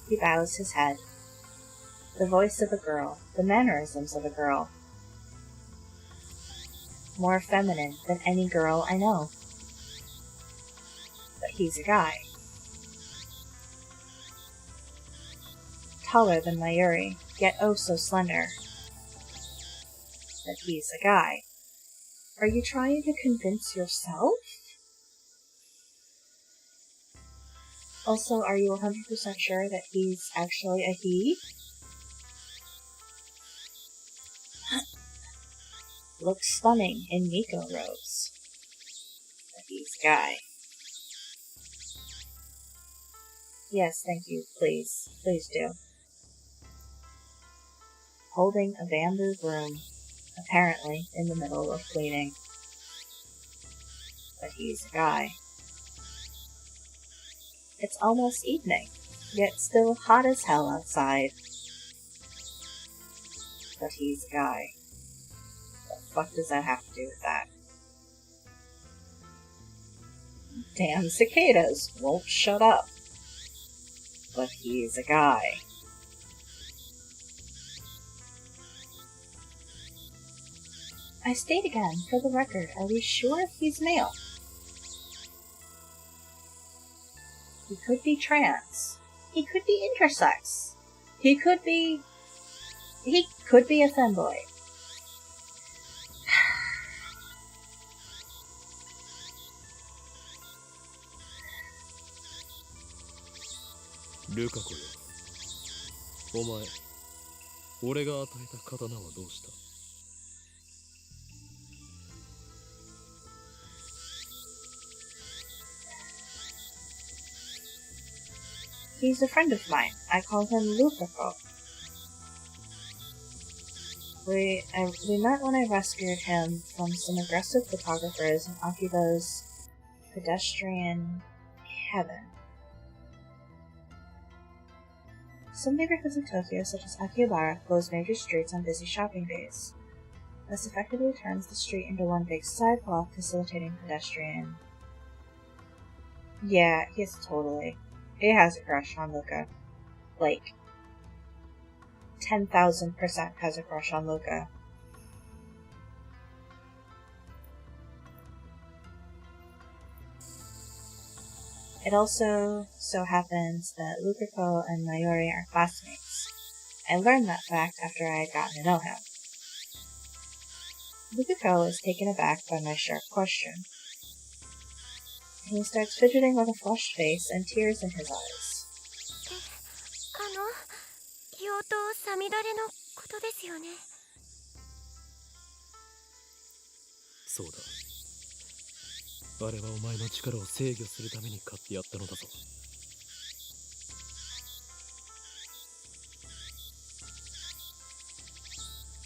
He bows his head. The voice of a girl, the mannerisms of a girl. More feminine than any girl I know. But he's a guy. Taller than Mayuri, yet oh so slender. But he's a guy. Are you trying to convince yourself? Also, are you 100% sure that he's actually a he? Looks stunning in Miko robes. But he's a guy. Yes, thank you. Please. Please do. Holding a bamboo broom, apparently in the middle of cleaning. But he's a guy. It's almost evening, yet still hot as hell outside. But he's a guy. What the fuck does that have to do with that? Damn cicadas won't shut up. But he's a guy. I state again, for the record, are we sure he's male? He could be trans. He could be intersex. He could be a femboy. ルカ子よ、お前、俺が与えた刀はどうした？ He's a friend of mine. I call him Lucaco. We met when I rescued him from some aggressive photographers in Akiba's pedestrian heaven. Some neighborhoods of Tokyo, such as Akihabara, close major streets on busy shopping days. This effectively turns the street into one big sidewalk, facilitating pedestrian. Yeah, he's totally. He has a crush on Luca. Like, 10,000% has a crush on Luca. It also so happens that Lucaco and Mayuri are classmates. I learned that fact after I had gotten to know him. Lucaco is taken aback by my sharp question. He starts fidgeting with a flushed face and tears in his eyes. 硫黄とさみだれのことですよね。そうだ。あれはお前の力を制御するために買ってやったのだぞ。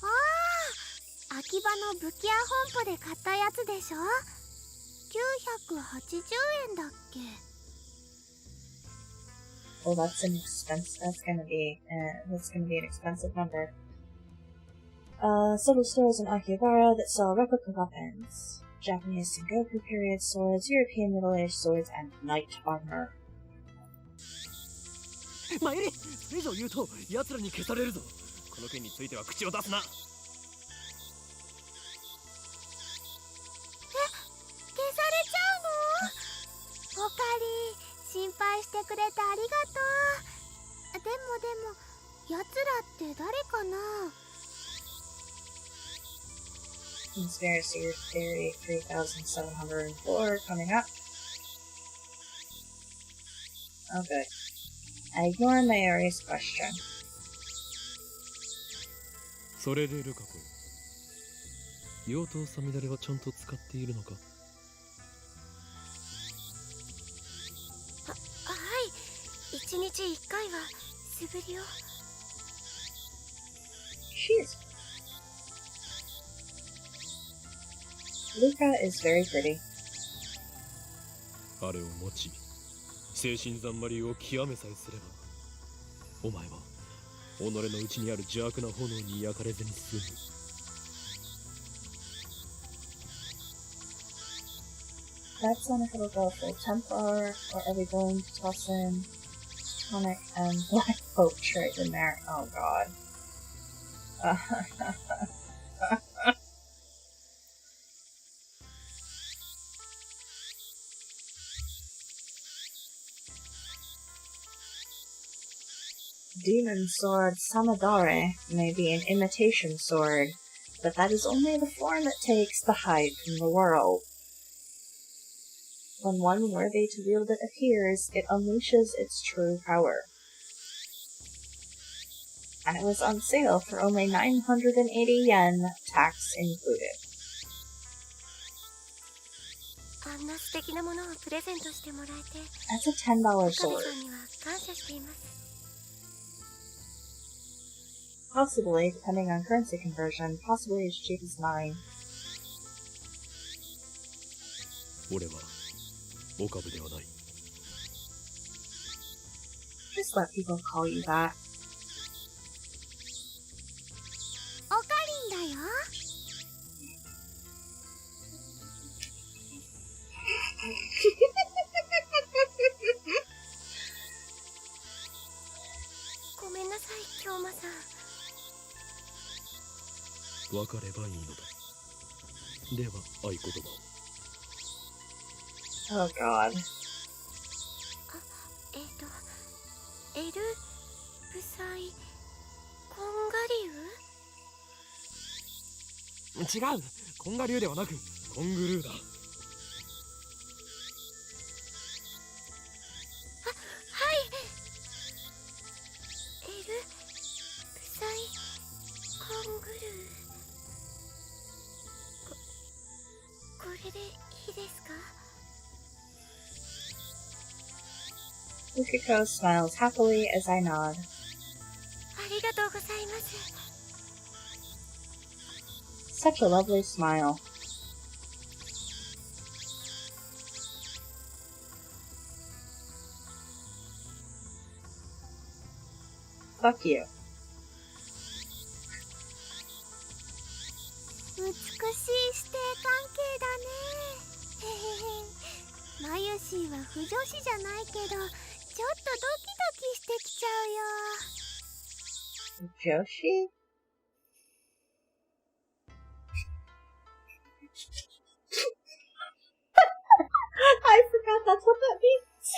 ああ、秋葉の武器屋本舗で買ったやつでしょ。980円だっけ。Well, that's an expense. That's gonna be an expensive number. Several stores in Akihabara that sell replica weapons: Japanese Sengoku period swords, European middle-aged swords, and knight armor. マユリ、それ以上言うと奴らに消されるぞ。この件については口を出すな。おかり、心配してくれてありがとう。でも、奴らって誰かな？ Conspiracy Theory 3704 coming up. Oh good. I ignore Mayuri's question. それでルカ子、妖刀さみだれはちゃんと使っているのか？1日1回は素振りを。Jeez. Luca is very pretty. あれを持ち、精神ざんまりを極めさえすれば、お前は己の内にある邪悪な炎に焼かれずに済む。That's when it'll go full Templar, or are we going to toss in Tonic and Black Boat Trade in there? Oh god. Demon sword Samadare may be an imitation sword, but that is only the form it takes to hide from the world. When one worthy to wield it appears, it unleashes its true power. And it was on sale for only 980 yen, tax included. あんな素敵なものをプレゼントしてもらえて、 That's a $10 sword. 岡部さんには感謝しています。 Possibly, depending on currency conversion, possibly as cheap as 9. 俺は岡部ではない。 Just let people call you that. おかりんだよ。ごめんなさい、京馬さん。分かればいいのだ。では合言葉を。 Oh god. エルブサイコンガリ違う、コンガ流ではなくコングルーだ。はい。エルブサイコングルー、これでいいですか？ Yukiko smiles happily as I nod. ありがとうございます。 Such a lovely smile. Fuck you. 美しい師弟関係だね。マユシーは不女子じゃないけど、ちょっとドキドキしてきちゃうよ。 Joshi? I forgot that's what that means.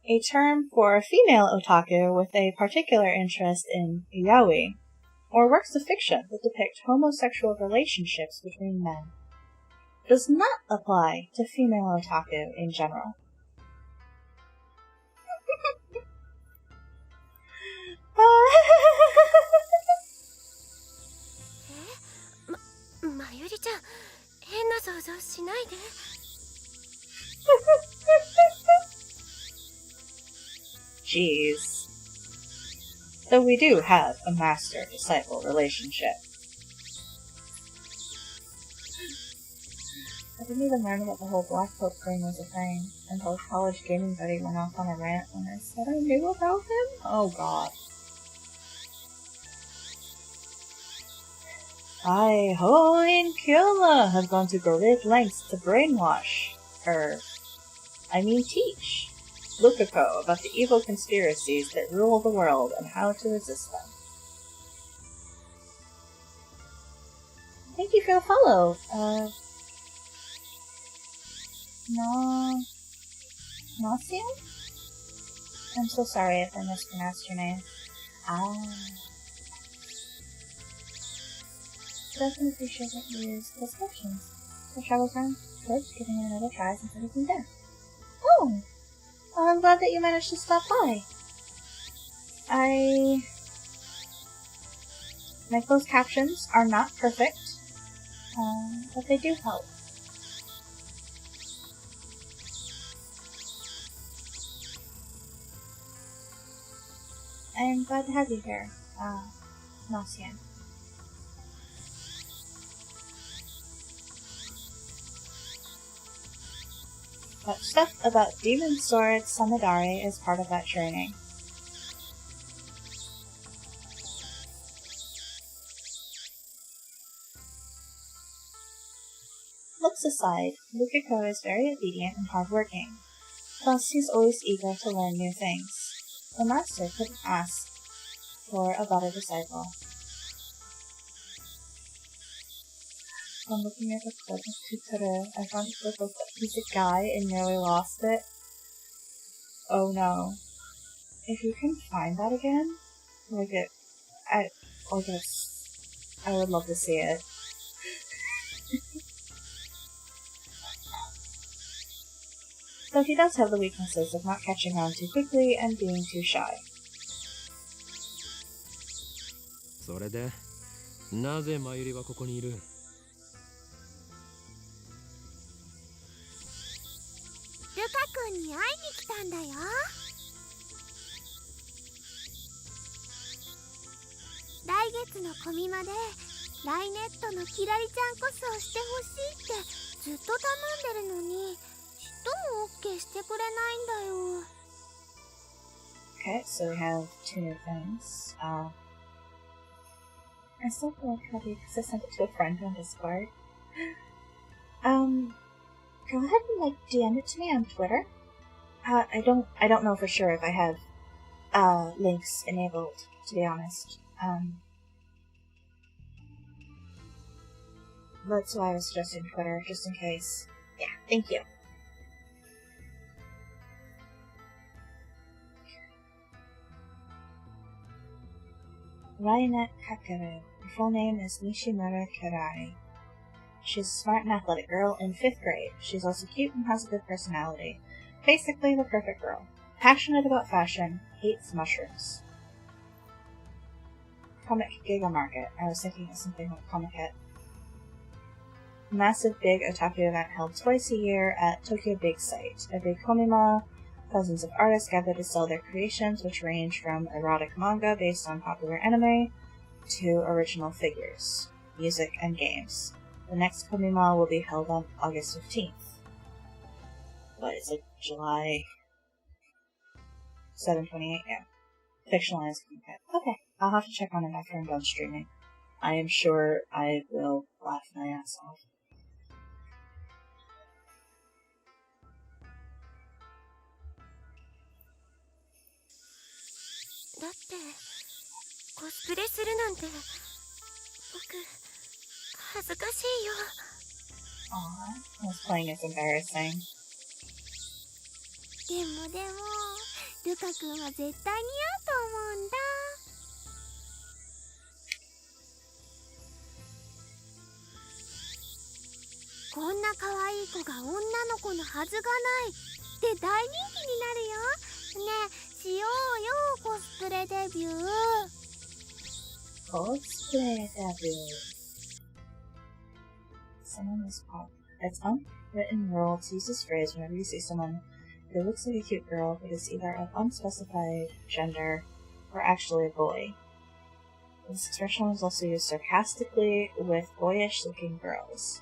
A term for a female otaku with a particular interest in yaoi, or works of fiction that depict homosexual relationships between men. Does not apply to female otaku in general.え？まゆりちゃん、変な想像しないで。Jeez. Though we do have a master-disciple relationship. I didn't even learn that the whole Black Pope thing was a thing until college gaming buddy went off on a rant when I said I knew about him. Oh god. Ho and Kyola have gone to great lengths to brainwash teach Lukako about the evil conspiracies that rule the world and how to resist them. Thank you for the follow. Nausea? I'm so sorry if I mispronounced your name. Doesn't appreciate that you use closed captions. The travel time, Twitch, giving it another try since everything's there. Oh! Well, I'm glad that you managed to stop by. My closed captions are not perfect, but they do help. I'm glad to have you here, Nasian. But stuff about Demon Sword Samadari is part of that training. Looks aside, Lukiko is very obedient and hardworking. Plus, he's always eager to learn new things. The master couldn't ask for a better disciple. I'm looking at the clip of Tuturu. I found a clip of he's a guy and nearly lost it. Oh no. If you can find that again, I would love to see it. Though he does have the weaknesses of not catching on too quickly and being too shy. それで、なぜマユリはここにいる？ルカ君に会いに来たんだよ。来月のコミマでライネットのキラリちゃんコスをしてほしいってずっと頼んでるのにちっとも OK してくれないんだよ。Okay, so we have two new things. I still feel like happy because I sent it to a friend on Discord. Go ahead and DM it to me on Twitter. I don't know for sure if I have links enabled, to be honest. That's why I was suggesting Twitter, just in case. Yeah, thank you. Rainet Kakeru. Her full name is Nishimura Karai. She's a smart and athletic girl in 5th grade. She's also cute and has a good personality. Basically the perfect girl. Passionate about fashion, hates mushrooms. Comic Giga Market. I was thinking of something like Comic Hit. Massive big otaku event held twice a year at Tokyo Big Sight. Every komima, thousands of artists gather to sell their creations, which range from erotic manga based on popular anime to original figures, music, and games. The next komima will be held on August 15th. But it's like July 7/28, yeah. Fictionalized Comic. Okay, I'll have to check on it after I'm done streaming. I am sure I will laugh my ass off. だってコスプレするなんて僕恥ずかしいよ。 Aw, cosplaying is embarrassing. でもルカ君は絶対似合うと思うんだ。こんな可愛い子が女の子のはずがないって大人気になるよ。ねえ、しようよコスプレデビュー。 Cosplay debut. Someone is pop. It's unwritten rule to use this phrase whenever you see someone who looks like a cute girl but is either of unspecified gender or actually a boy. This expression was also used sarcastically with boyish-looking girls.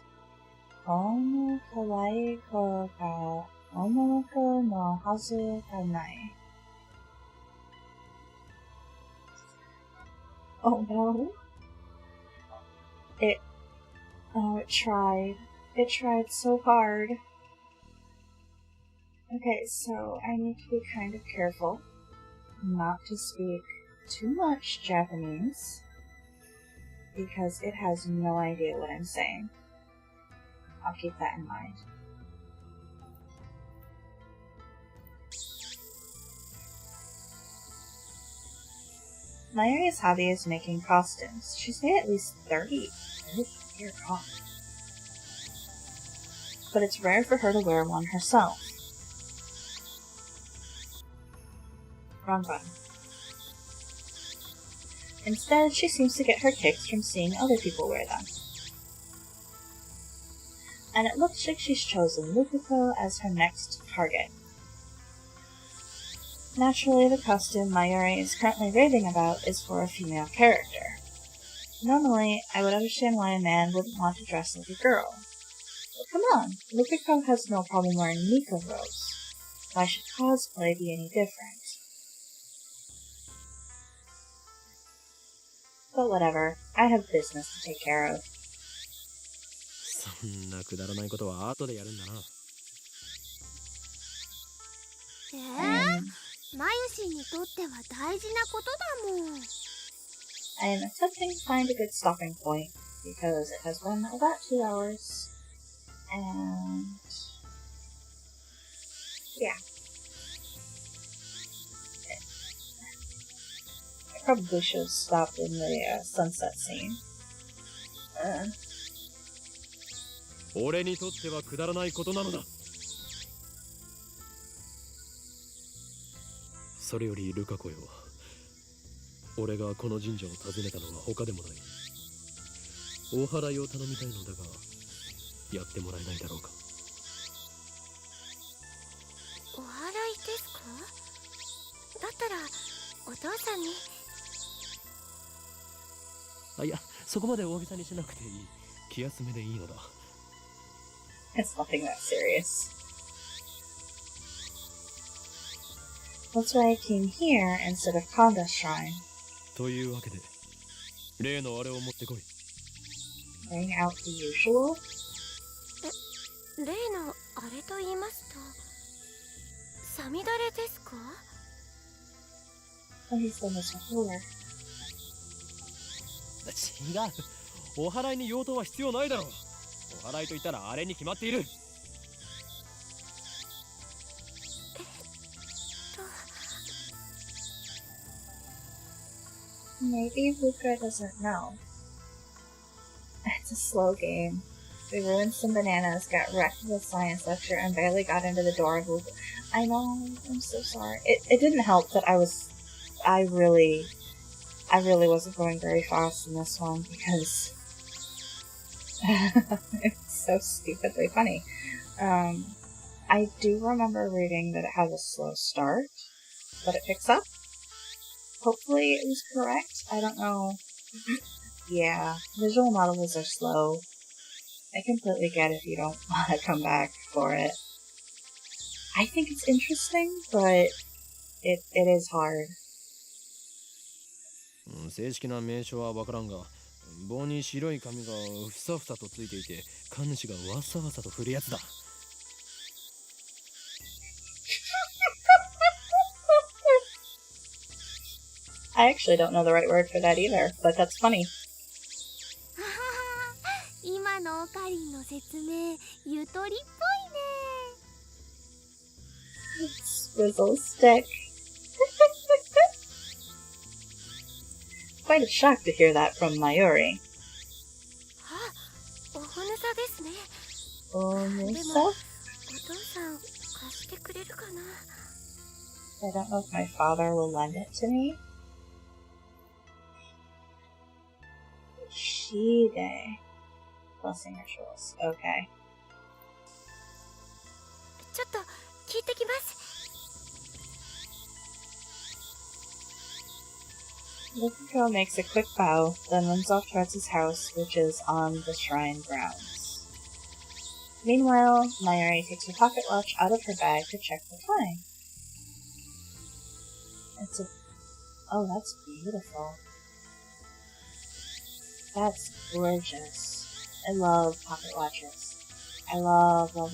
Kono kawaii ko ga ononoko no hazu ga nai. Oh no. It tried. It tried so hard. Okay, so I need to be kind of careful not to speak too much Japanese because it has no idea what I'm saying. I'll keep that in mind. Mayuri's hobby is making costumes. She's made at least 30. Dear God. But it's rare for her to wear one herself. Wrong button. Instead, she seems to get her kicks from seeing other people wear them. And it looks like she's chosen Lukuko as her next target. Naturally, the costume Mayuri is currently raving about is for a female character. Normally, I would understand why a man wouldn't want to dress like a girl. But come on, Lukuko has no problem wearing Miko robes. Why should cosplay be any different? But whatever, I have business to take care of. そんなくだらないことは後でやるんだな。マユシンにとっては大事なことだもん。I am attempting to find a good stopping point because it has been about 2 hours. And yeah. I probably should have stopped in the sunset scene. 俺にとってはくだらないことなのだ。それよりルカ子よ、俺がこの神社を訪ねたのは他でもない。お祓いを頼みたいのだが、やってもらえないだろうか。お祓いですか？だったらお父さんに。あ、いや、そこまで大げさにしなくていい。気休めでいいのだ。It's nothing that serious. That's why I came here instead of Kanda's shrine. というわけで、例のあれを持ってこい。Bring out the usual? 例のあれと言いますと、サミダレですか？ Oh, he's done this before. 違う。お祓いに妖刀は必要ないだろう。お祓いと言ったらあれに決まっている。Maybe Luca doesn't know. It's a slow game. We ruined some bananas, got wrecked with a science lecture, and barely got into the door of Luca. I know, I'm so sorry. It didn't help that I really wasn't going very fast in this one because it's so stupidly funny. I do remember reading that it has a slow start, but it picks up. Hopefully it was correct. I don't know. Yeah, visual novels are slow. I completely get if you don't want to come back for it. I think it's interesting, but it is hard. 正式な名称はわからんが、棒に白い紙がふさふさとついていて、神主がわさわさと振るやつだ。I actually don't know the right word for that either, but that's funny. 今のオカリンの説明、ゆとりっぽいね。Swizzle stick. Quite a shock to hear that from Mayuri. あ、おふぬさですね。Only でも、 so? お父さん貸してくれるかな。 I don't know if my father will lend it to me. Shide. Blessing rituals. Okay. ちょっと聞いてきます。 Lukuko makes a quick bow, then runs off towards his house, which is on the shrine grounds. Meanwhile, Mayuri takes her pocket watch out of her bag to check the time. Oh, that's beautiful. That's gorgeous. I love pocket watches. I love them.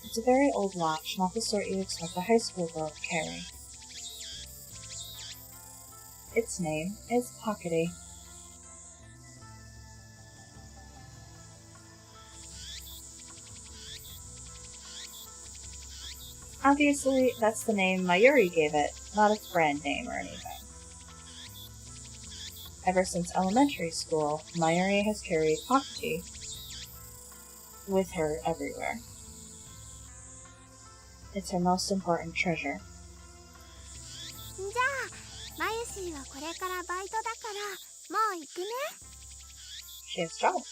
It's a very old watch, not the sort you'd expect a high school girl to carry. Its name is Pockety. Obviously, that's the name Mayuri gave it, not a brand name or anything. Ever since elementary school, Mayuri has carried Pockety with her everywhere. It's her most important treasure. じゃあ、マユシーはこれからバイトだからもう行くね。 She has a job.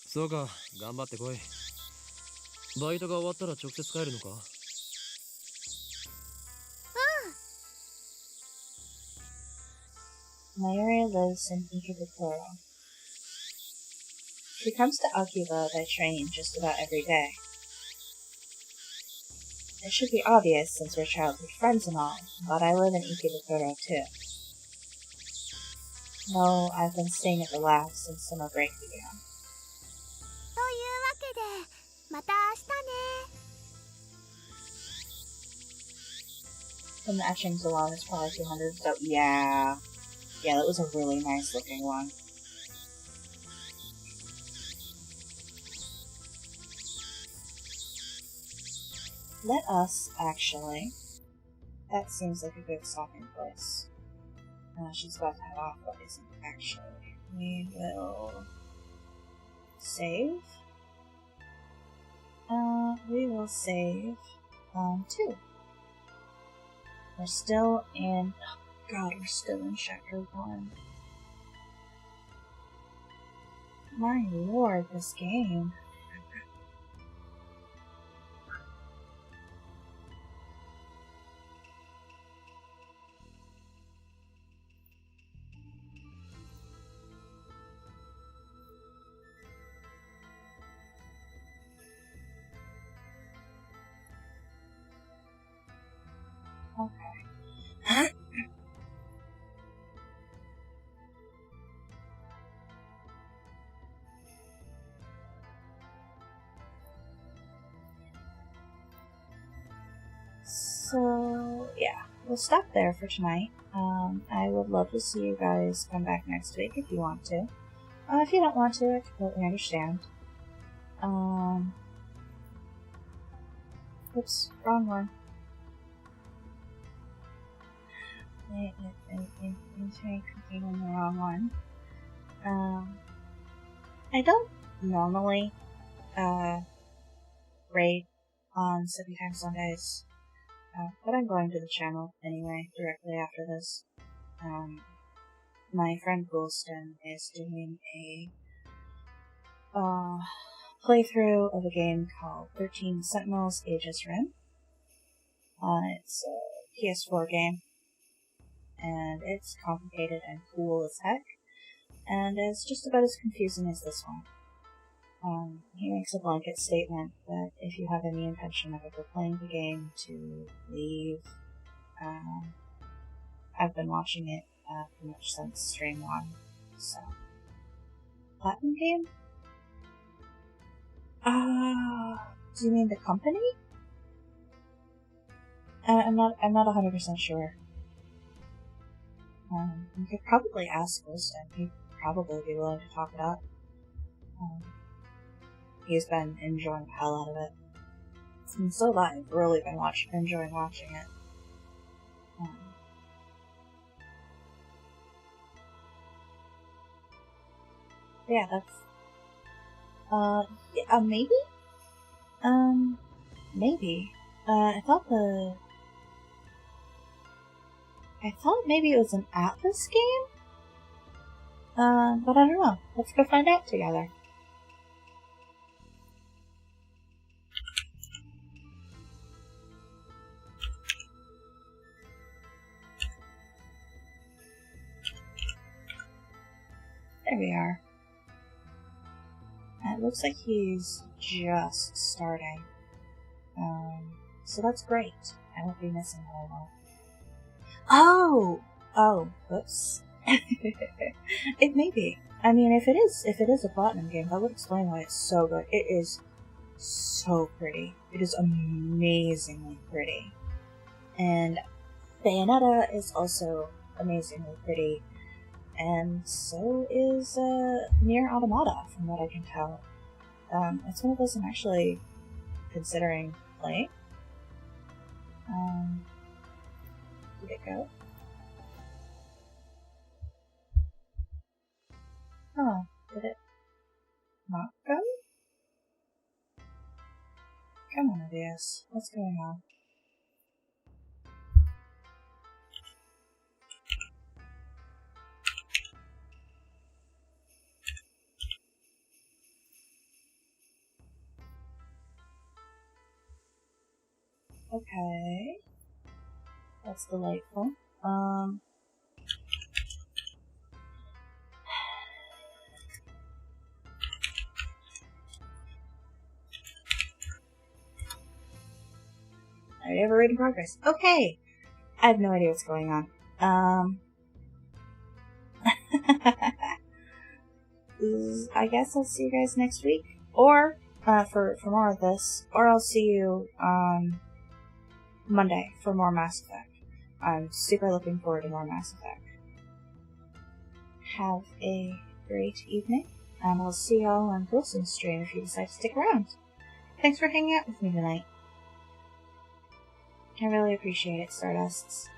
そうか、頑張ってこい。バイトが終わったら直接帰るのか？ Mayuri lives in ENVtuber. She comes to Akiba by train just about every day. It should be obvious since we're childhood friends and all, but I live in ENVtuber too. No, I've been staying at the lab since summer break began. というわけで、また明日ね。 And the etchings alone is probably 200, so yeah. Yeah, that was a really nice looking one. Let us, actually. That seems like a good stopping place. She's about to head off, but isn't actually. We will save. We will save 2. We're still in. Oh God, we're still in chapter 1. My lord, this game. Okay. So, yeah. we'll stop there for tonight. I would love to see you guys come back next week if you want to. If you don't want to, I completely understand. Oops, wrong one. I'm clicking on the wrong one. I don't normally raid on 7 times Sundays, but I'm going to the channel anyway directly after this. My friend Goulston is doing a playthrough of a game called 13 Sentinels Aegis Rim. It's a PS4 game, and it's complicated and cool as heck, and it's just about as confusing as this one. He makes a blanket statement that if you have any intention of ever playing the game, to leave. I've been watching it pretty much since stream 1, so. Platinum game? Do you mean the company? I'm not 100% sure. You could probably ask Goulston. He'd probably be willing to talk it up. He's been enjoying the hell out of it. And so have I really been enjoying watching it. Yeah, that's... yeah, maybe? Maybe. I thought maybe it was an Atlas game? But I don't know. Let's go find out together. There we are. It looks like he's just starting. So that's great. I won't be missing very long. Oh, whoops. It may be. I mean, if it is a platinum game, that would explain why it's so good. It is so pretty. It is amazingly pretty. And Bayonetta is also amazingly pretty. And so is Nier Automata, from what I can tell. It's one of those I'm actually considering playing. Did it go? Oh, did it not go? Come on, Adias. What's going on? Okay. That's delightful. I have a raid in progress. Okay! I have no idea what's going on. I guess I'll see you guys next week. Or, for more of this. Or I'll see you on Monday for more Mass Effect. I'm super looking forward to more Mass Effect. Have a great evening, and I'll see y'all on Goulston's stream if you decide to stick around. Thanks for hanging out with me tonight. I really appreciate it, Stardusts.